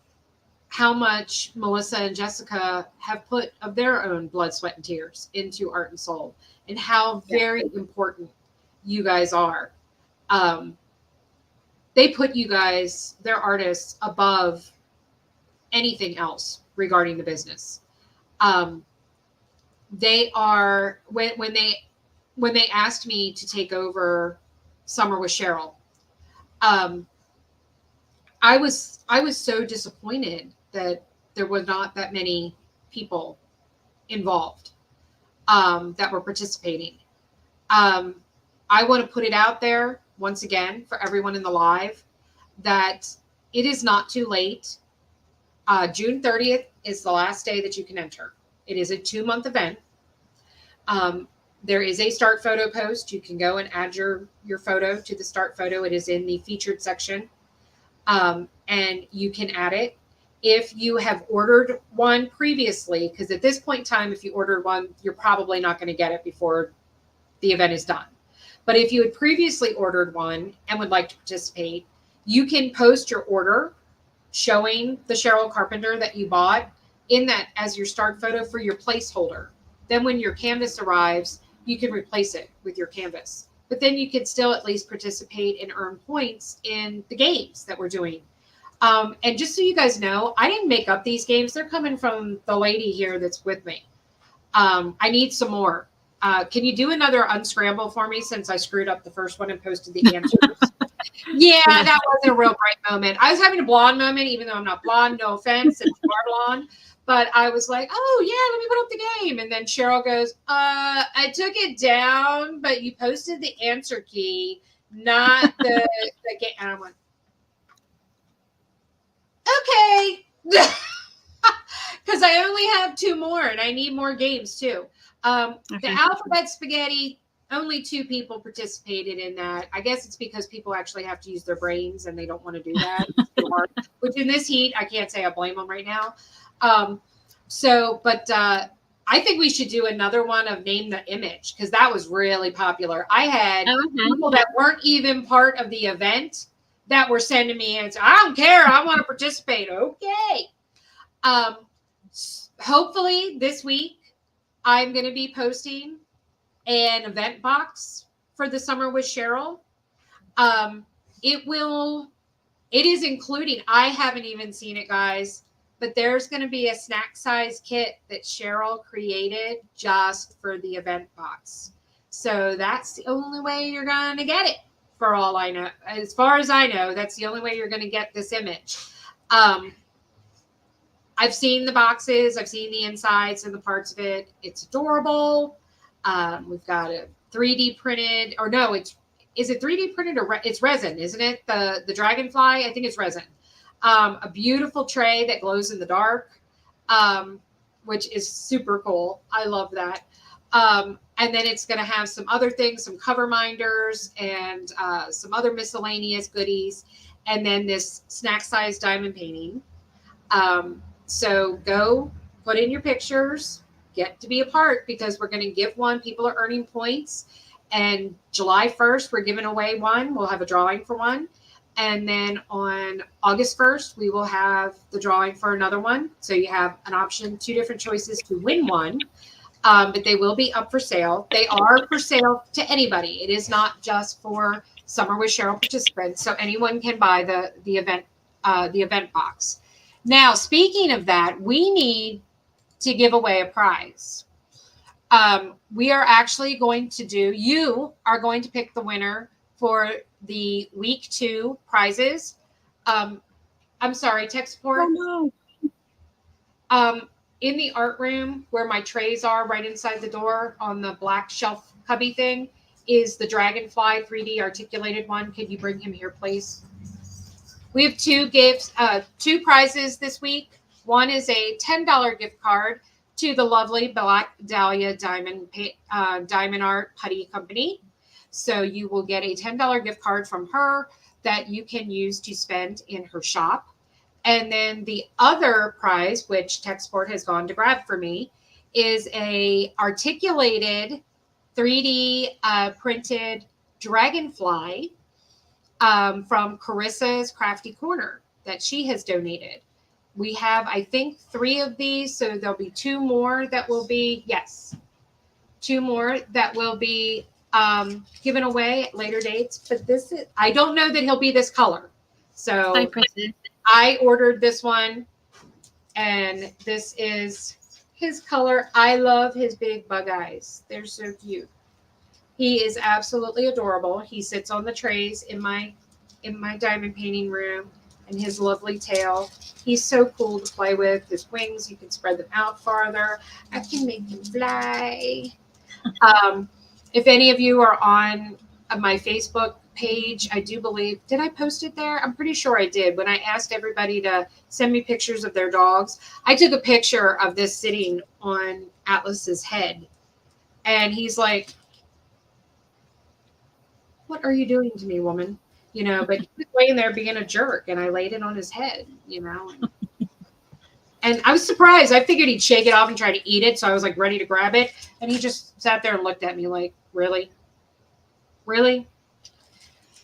much Melissa and Jessica have put of their own blood, sweat, and tears into Art and Soul, and how very important you guys are. They put you guys, their artists, above anything else regarding the business. They are, when they asked me to take over Summer with Cheryl, I was so disappointed that there were not that many people involved that were participating. I want to put it out there once again for everyone in the live that it is not too late. June 30th is the last day that you can enter. It is a 2-month event. There is a start photo post. You can go and add your photo to the start photo. It is in the featured section. And you can add it. If you have ordered one previously, because at this point in time, if you ordered one, you're probably not going to get it before the event is done. But if you had previously ordered one and would like to participate, you can post your order showing the Cheryl Carpenter that you bought in that as your start photo for your placeholder. Then when your canvas arrives, you can replace it with your canvas. But then you can still at least participate and earn points in the games that we're doing. And just so you guys know, I didn't make up these games. They're coming from the lady here that's with me. I need some more. Can you do another unscramble for me, since I screwed up the first one and posted the answers? Yeah, that wasn't a real bright moment. I was having a blonde moment, even though I'm not blonde. No offense, it's far blonde. But I was like, oh yeah, let me put up the game. And then Cheryl goes, I took it down, but you posted the answer key, not the game. And I went, okay. Because I only have 2 more and I need more games too. The alphabet spaghetti, only 2 people participated in that. I guess it's because people actually have to use their brains and they don't want to do that. Which in this heat, I can't say I blame them right now. I think we should do another one of Name the Image because that was really popular. I had people that weren't even part of the event that were sending me and I don't care. I want to participate. Okay. Hopefully this week I'm going to be posting an event box for the Summer with Cheryl. It is including, I haven't even seen it, guys, but there's going to be a snack size kit that Cheryl created just for the event box. So that's the only way you're going to get it, for all I know. As far as I know, that's the only way you're going to get this image. I've seen the boxes. I've seen the insides and the parts of it. It's adorable. We've got a 3D printed, or no, is it 3D printed or it's resin, isn't it? The dragonfly, I think it's resin. A beautiful tray that glows in the dark, which is super cool. I love that. And then it's going to have some other things, some cover minders and some other miscellaneous goodies. And then this snack size diamond painting. So go put in your pictures, get to be a part because we're going to give one. People are earning points. And July 1st, we're giving away one. We'll have a drawing for one. And then on August 1st, we will have the drawing for another one. So you have an option, 2 different choices to win one. But they will be up for sale. They are for sale to anybody. It is not just for Summer with Cheryl participants. So anyone can buy the event box. Now, speaking of that, we need to give away a prize. We are actually going to you are going to pick the winner for the week 2 prizes. I'm sorry, tech support. Oh, no. In the art room where my trays are right inside the door on the black shelf cubby thing is the dragonfly 3D articulated one. Could you bring him here, please? We have 2 gifts, 2 prizes this week. One is a $10 gift card to the lovely Black Dahlia Diamond Art Putty Company. So you will get a $10 gift card from her that you can use to spend in her shop. And then the other prize, which TechSport has gone to grab for me, is a articulated 3D printed dragonfly from Carissa's Crafty Corner that she has donated. We have, I think, 3 of these, so there'll be 2 more that will be, 2 more that will be given away at later dates. But this is, I don't know that he'll be this color. So pretty. I ordered this one, and this is his color. I love his big bug eyes. They're so cute. He is absolutely adorable. He sits on the trays in my diamond painting room, and his lovely tail. He's so cool to play with. His wings, you can spread them out farther. I can make him fly. If any of you are on my Facebook page, I do believe, did I post it there? I'm pretty sure I did. When I asked everybody to send me pictures of their dogs, I took a picture of this sitting on Atlas's head. And he's like, what are you doing to me, woman? You know, but he was laying there being a jerk, and I laid it on his head, you know. And I was surprised. I figured he'd shake it off and try to eat it, so I was like ready to grab it. And he just sat there and looked at me like, really? Really?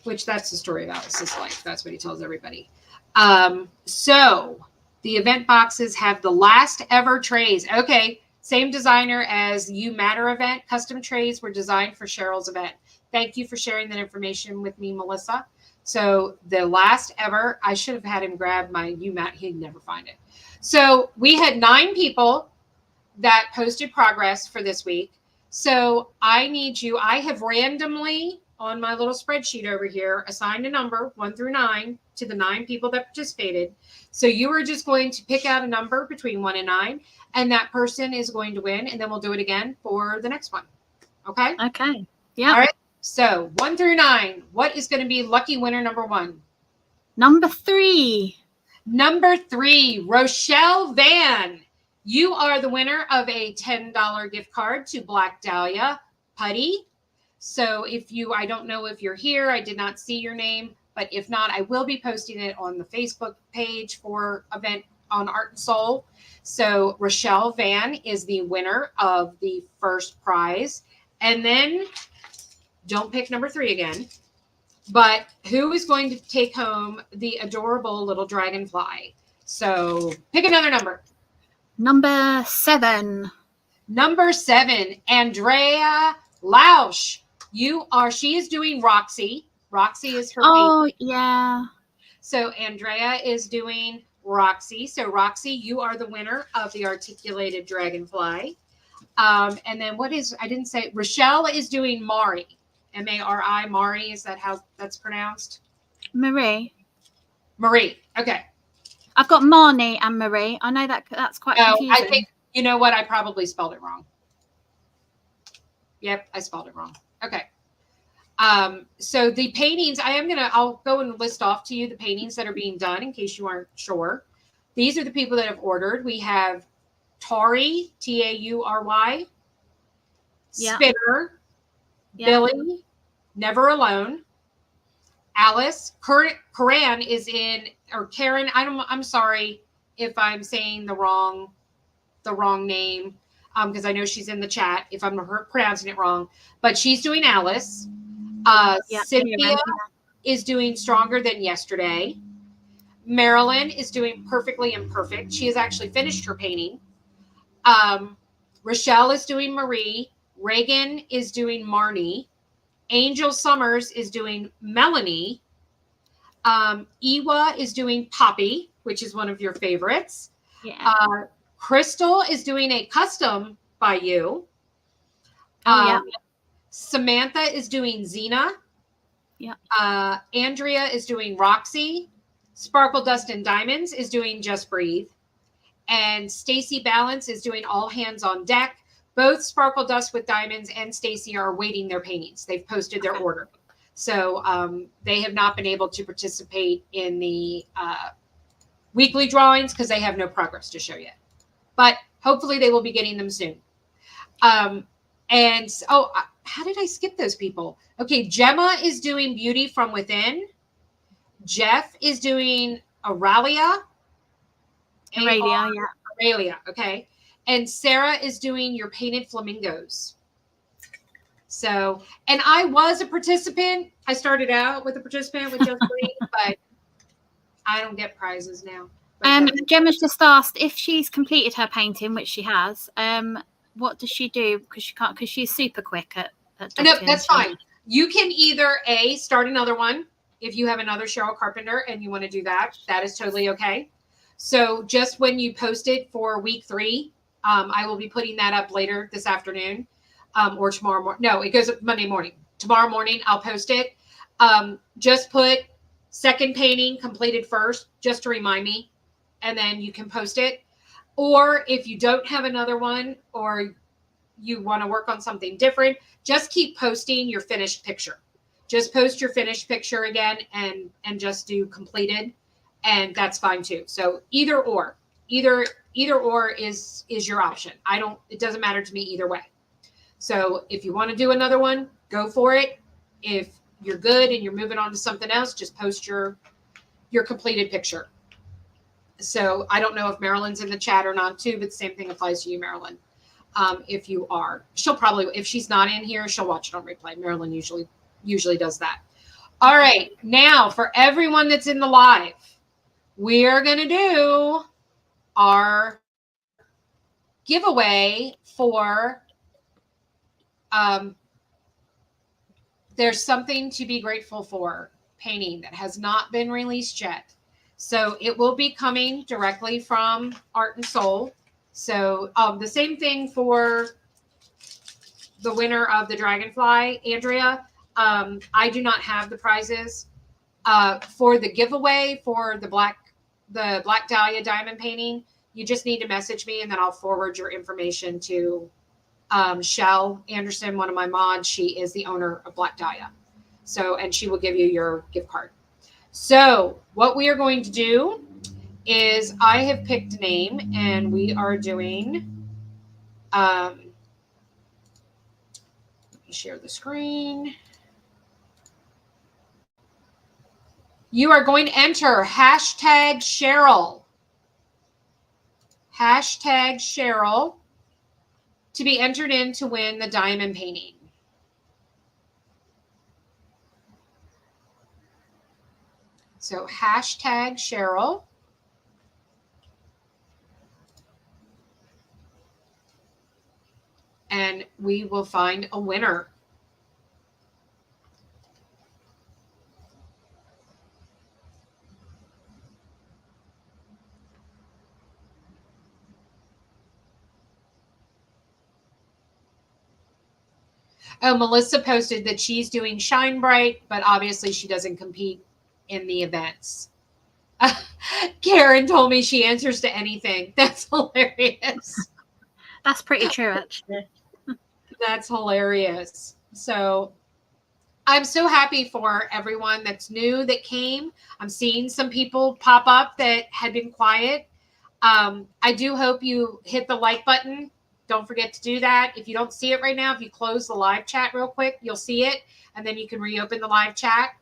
Which that's the story of Alice's life. That's what he tells everybody. So the event boxes have the last ever trays. Okay, same designer as You Matter event. Custom trays were designed for Cheryl's event. Thank you for sharing that information with me, Melissa. So the last ever, I should have had him grab my You Matter. He'd never find it. So we had 9 people that posted progress for this week. So I need you. I have randomly on my little spreadsheet over here assigned a number 1 through 9. to the 9 people that participated. So you are just going to pick out a number between 1 and 9, and that person is going to win. And then we'll do it again for the next one. Okay. Okay. Yeah. All right. So 1 through 9. What is going to be lucky winner number 1? Number 3. Number 3, Rochelle Van. You are the winner of a $10 gift card to Black Dahlia Putty. So if you, I don't know if you're here, I did not see your name, but if not, I will be posting it on the Facebook page for event on Art and Soul. So Rochelle Van is the winner of the first prize. And then don't pick number 3 again, but who is going to take home the adorable little dragonfly? So pick another number. Number 7. Number 7, Andrea Lausch. She is doing Roxy. Roxy is her Oh, paint. yeah. So Andrea is doing Roxy. So Roxy, you are the winner of the articulated dragonfly. And then I didn't say, Rochelle is doing Mari. M-A-R-I, Mari. Is that how that's pronounced? Marie. Marie. Okay. I've got Marnie and Marie. I know that's quite confusing. I think, you know what? I probably spelled it wrong. Yep, I spelled it wrong. Okay. So the paintings, I'll go and list off to you the paintings that are being done in case you aren't sure. These are the people that have ordered. We have Taury, Taury, Yeah. Spinner, Yeah. Billy, Never Alone, Alice, Karen is in, or Karen, I'm sorry if I'm saying the wrong name, because I know she's in the chat if I'm pronouncing it wrong, but she's doing Alice. Cynthia is doing Stronger Than Yesterday. Marilyn is doing Perfectly Imperfect. She has actually finished her painting. Rochelle is doing Marie. Reagan is doing Marnie. Angel Summers is doing Melanie. Iwa is doing Poppy, which is one of your favorites. Yeah. Crystal is doing a custom by you. Yeah. Samantha is doing Xena. Yeah. Andrea is doing Roxy. Sparkle Dust and Diamonds is doing Just Breathe. And Stacy Balance is doing All Hands on Deck. Both Sparkle Dust with Diamonds and Stacy are awaiting their paintings. They've posted their order. So they have not been able to participate in the weekly drawings because they have no progress to show yet. But hopefully they will be getting them soon. How did I skip those people? Okay, Gemma is doing Beauty from Within. Jeff is doing Aurelia. Aurelia, okay. And Sarah is doing Your Painted Flamingos. So, and I was a participant. I started out with a participant with Just Breathe, but I don't get prizes now. Gemma's just asked if she's completed her painting, which she has. What does she do? Because she's super quick at no, that's fine. You can either start another one if you have another Cheryl Carpenter and you want to do that. That is totally okay. So just when you post it for week 3, I will be putting that up later this afternoon or tomorrow morning. No, it goes up Monday morning. Tomorrow morning, I'll post it. Just put second painting completed first, just to remind me, and then you can post it. Or if you don't have another one or you want to work on something different, just keep posting your finished picture. Just post your finished picture again and just do completed, and that's fine too. So either or is your option. It doesn't matter to me either way. So if you want to do another one, go for it. If you're good and you're moving on to something else, just post your completed picture. So I don't know if Marilyn's in the chat or not too, but the same thing applies to you, Marilyn. If you are, she'll probably, if she's not in here, she'll watch it on replay. Marilyn usually does that. All right. Now for everyone that's in the live, we are going to do our giveaway for, there's something to be grateful for painting that has not been released yet. So it will be coming directly from Art and Soul. So the same thing for the winner of the Dragonfly, Andrea. I do not have the prizes For the giveaway for the Black Dahlia diamond painting, you just need to message me, and then I'll forward your information to Shell Anderson, one of my mods. She is the owner of Black Dahlia. So, and she will give you your gift card. So what we are going to do is I have picked a name, and we are doing, let me share the screen. You are going to enter hashtag Cheryl. Hashtag Cheryl to be entered in to win the diamond painting. So hashtag Cheryl. And we will find a winner. Oh, Melissa posted that she's doing Shine Bright, but obviously she doesn't compete in the events. Karen told me she answers to anything. That's hilarious. That's pretty true, actually. That's hilarious. So I'm so happy for everyone that's new that came. I'm seeing some people pop up that had been quiet. I do hope you hit the like button. Don't forget to do that. If you don't see it right now, if you close the live chat real quick, you'll see it, and then you can reopen the live chat.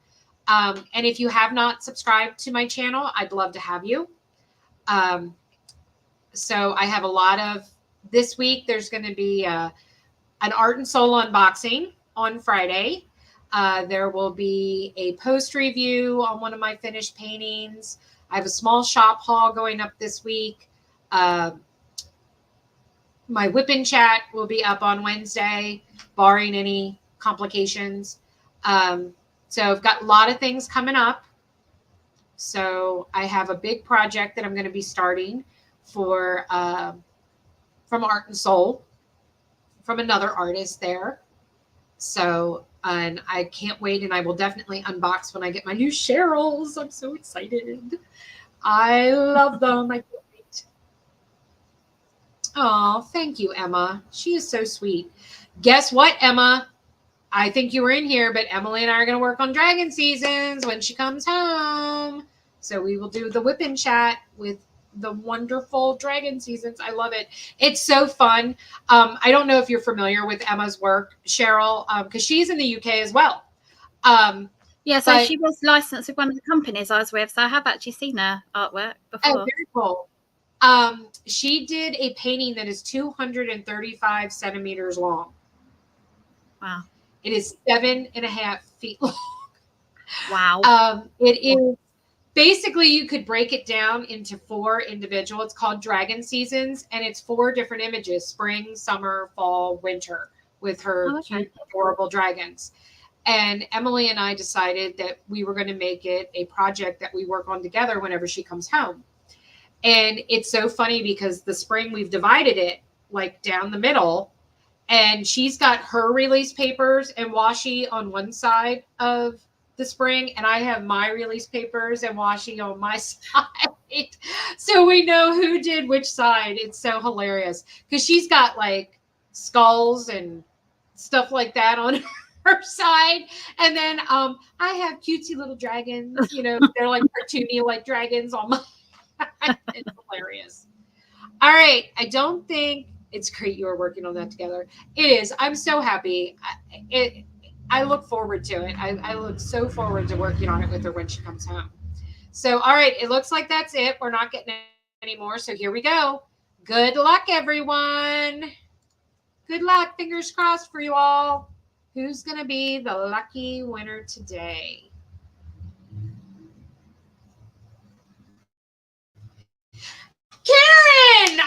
And if you have not subscribed to my channel, I'd love to have you. So I have a lot of, this week, there's going to be an Art and Soul unboxing on Friday. There will be a post review on one of my finished paintings. I have a small shop haul going up this week. My whip-in chat will be up on Wednesday, barring any complications. So I've got a lot of things coming up. So I have a big project that I'm going to be starting for from Art and Soul, from another artist there. So, and I can't wait, and I will definitely unbox when I get my new Cheryls. I'm so excited. I love them. I can't wait. Oh, thank you, Emma. She is so sweet. Guess what, Emma? I think you were in here, but Emily and I are going to work on Dragon Seasons when she comes home. So we will do the whip-in chat with the wonderful Dragon Seasons. I love it. It's so fun. I don't know if you're familiar with Emma's work, Cheryl, because she's in the UK as well. Yeah, so she was licensed with one of the companies I was with, so I have actually seen her artwork before. Oh, very cool. She did a painting that is 235 centimeters long. Wow. It is 7.5 feet long. Wow. It is basically, you could break it down into 4 individual. It's called Dragon Seasons, and it's 4 different images: spring, summer, fall, winter, with her cute, adorable dragons. And Emily and I decided that we were going to make it a project that we work on together whenever she comes home. And it's so funny because the spring, we've divided it like down the middle, and she's got her release papers and washi on one side of the spring, and I have my release papers and washi on my side. So we know who did which side. It's so hilarious because she's got like skulls and stuff like that on her side, and then I have cutesy little dragons. You know, they're like cartoony like dragons on my. It's hilarious. All right, I don't think it's great you are working on that together. It is. I'm so happy. I look forward to it. I look so forward to working on it with her when she comes home. So, all right, it looks like that's it. We're not getting any more. So here we go. Good luck, everyone. Good luck. Fingers crossed for you all. Who's going to be the lucky winner today? Karen!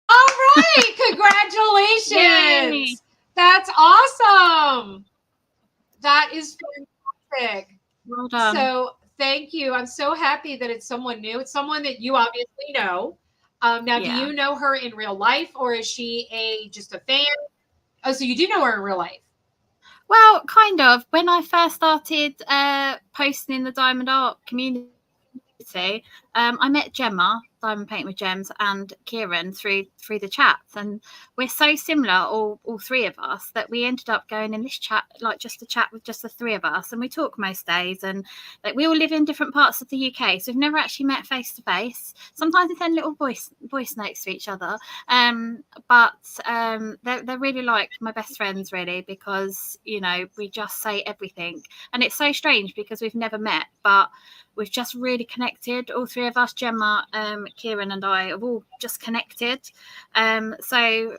All right. Congratulations. Yay. That's awesome. That is fantastic. Well done. So thank you. I'm so happy that it's someone new. It's someone that you obviously know. Now, do you know her in real life, or is she just a fan? Oh, so you do know her in real life. Well, kind of. When I first started posting in the diamond art community, I met Gemma, Diamond Painting with Gems, and Kieran through the chats, and we're so similar, all three of us, that we ended up going in this chat, like just a chat with just the three of us, and we talk most days, and like we all live in different parts of the UK, so we've never actually met face to face. Sometimes we send little voice notes to each other, but they're really like my best friends, really, because we just say everything, and it's so strange because we've never met, but we've just really connected. All three of us, Gemma, Kieran and I, have all just connected. So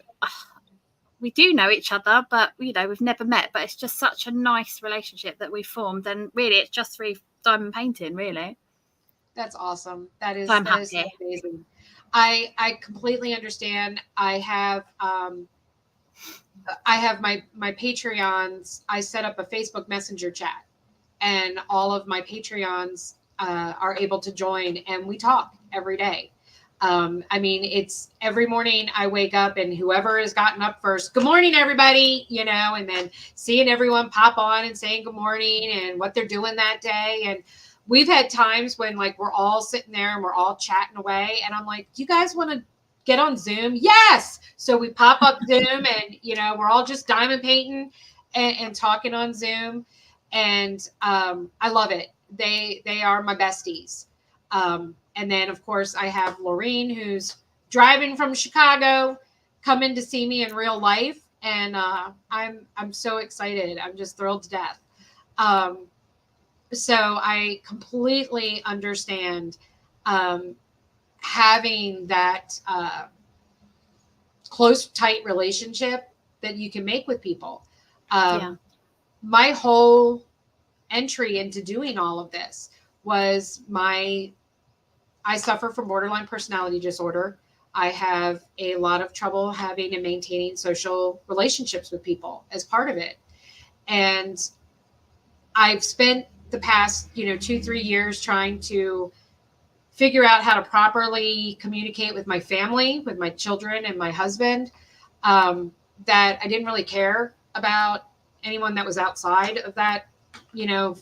we do know each other, but we've never met. But it's just such a nice relationship that we formed, and really, it's just through diamond painting, really. That's awesome. That is So I'm that is happy. amazing. I completely understand. I have my Patreons. I set up a Facebook Messenger chat, and all of my Patreons are able to join, and we talk every day. I mean, it's every morning I wake up, and whoever has gotten up first, good morning, everybody, and then seeing everyone pop on and saying good morning and what they're doing that day. And we've had times when like we're all sitting there and we're all chatting away, and I'm like, do you guys want to get on Zoom? Yes. So we pop up Zoom, and we're all just diamond painting and talking on Zoom. And I love it. They are my besties. And then of course I have Laureen, who's driving from Chicago, coming to see me in real life, and I'm so excited. I'm just thrilled to death. So I completely understand having that close, tight relationship that you can make with people. My whole entry into doing all of this was I suffer from borderline personality disorder. I have a lot of trouble having and maintaining social relationships with people as part of it. And I've spent the past, 2-3 years trying to figure out how to properly communicate with my family, with my children and my husband, that I didn't really care about anyone that was outside of that,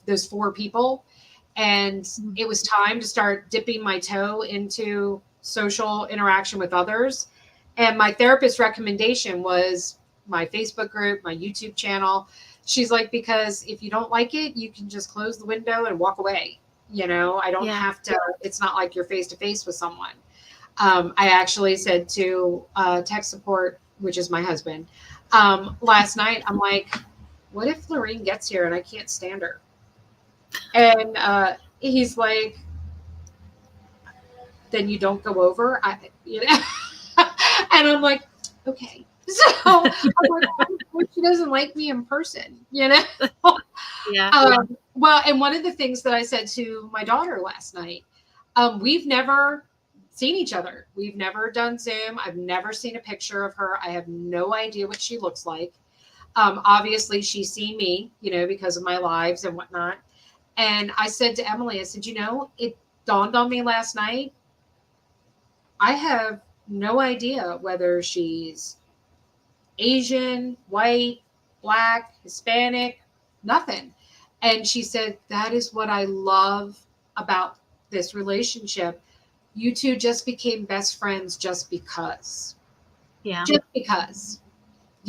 those 4 people. And it was time to start dipping my toe into social interaction with others. And my therapist's recommendation was my Facebook group, my YouTube channel. She's like, because if you don't like it, you can just close the window and walk away. I don't have to, it's not like you're face to face with someone. I actually said to tech support, which is my husband, last night, I'm like, what if Lorraine gets here and I can't stand her? And he's like, then you don't go over. And I'm like, okay. So I'm like, well, she doesn't like me in person, Yeah. Well, and one of the things that I said to my daughter last night, we've never seen each other. We've never done Zoom. I've never seen a picture of her. I have no idea what she looks like. Obviously, she's seen me, because of my lives and whatnot. And I said to Emily, I said, it dawned on me last night. I have no idea whether she's Asian, white, Black, Hispanic, nothing. And she said, that is what I love about this relationship. You two just became best friends just because. Yeah. Just because,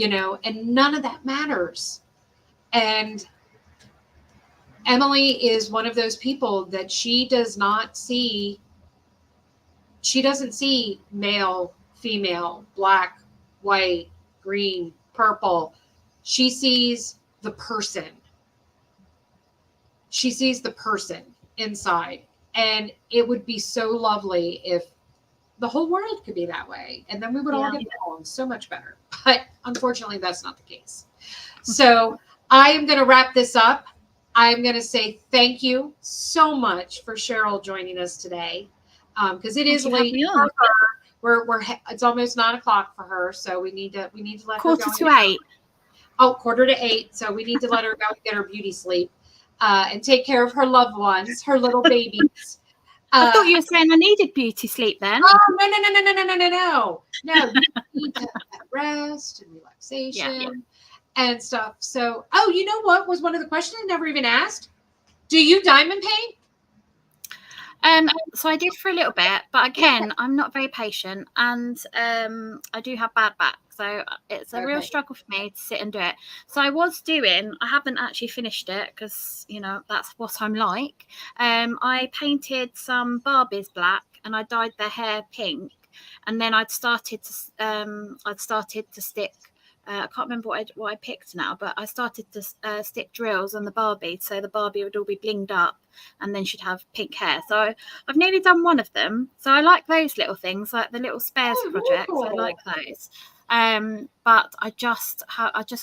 and none of that matters. And Emily is one of those people that she doesn't see male, female, black, white, green, purple. She sees the person. She sees the person inside. And it would be so lovely if the whole world could be that way. And then we would all get along so much better. But unfortunately, that's not the case. So I am going to wrap this up. I'm going to say thank you so much for Cheryl joining us today, because it is late for her. It's almost 9:00 for her, so we need to let her go. 7:45. Oh, 7:45. So we need to let her go and get her beauty sleep, and take care of her loved ones, her little babies. I thought you were saying I needed beauty sleep then. Oh, no. No, you need to have that rest and relaxation. and stuff. So, oh, you know what was one of the questions I never even asked? Do you diamond paint? So I did for a little bit, but again, I'm not very patient, and I do have bad back, so it's a real struggle for me to sit and do it. So I haven't actually finished it because that's what I'm like. I painted some Barbies black, and I dyed their hair pink, and then I'd started to stick. I can't remember what I picked now, but I started to stick drills on the Barbie, so the Barbie would all be blinged up, and then she'd have pink hair. So I've nearly done one of them. So I like those little things, like the little spares projects. Cool. I like those. But I just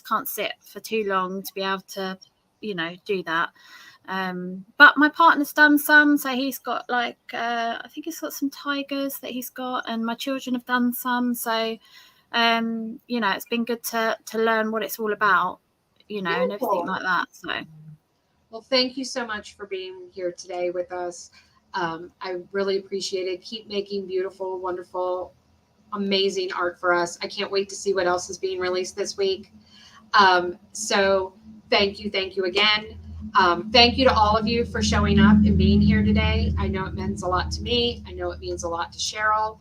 can't sit for too long to be able to, do that. But my partner's done some, so he's got I think he's got some tigers that he's got, and my children have done some. So it's been good to learn what it's all about, and everything like that. So, well, thank you so much for being here today with us. I really appreciate it. Keep making beautiful, wonderful, amazing art for us. I can't wait to see what else is being released this week. So thank you again. Thank you to all of you for showing up and being here today. I know it means a lot to me. I know it means a lot to Cheryl.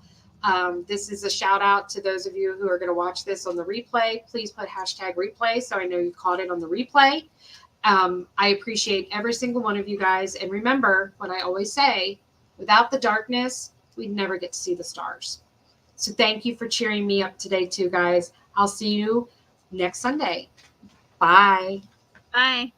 This is a shout out to those of you who are going to watch this on the replay. Please put #replay so I know you caught it on the replay. I appreciate every single one of you guys. And remember what I always say, without the darkness, we'd never get to see the stars. So thank you for cheering me up today too, guys. I'll see you next Sunday. Bye. Bye.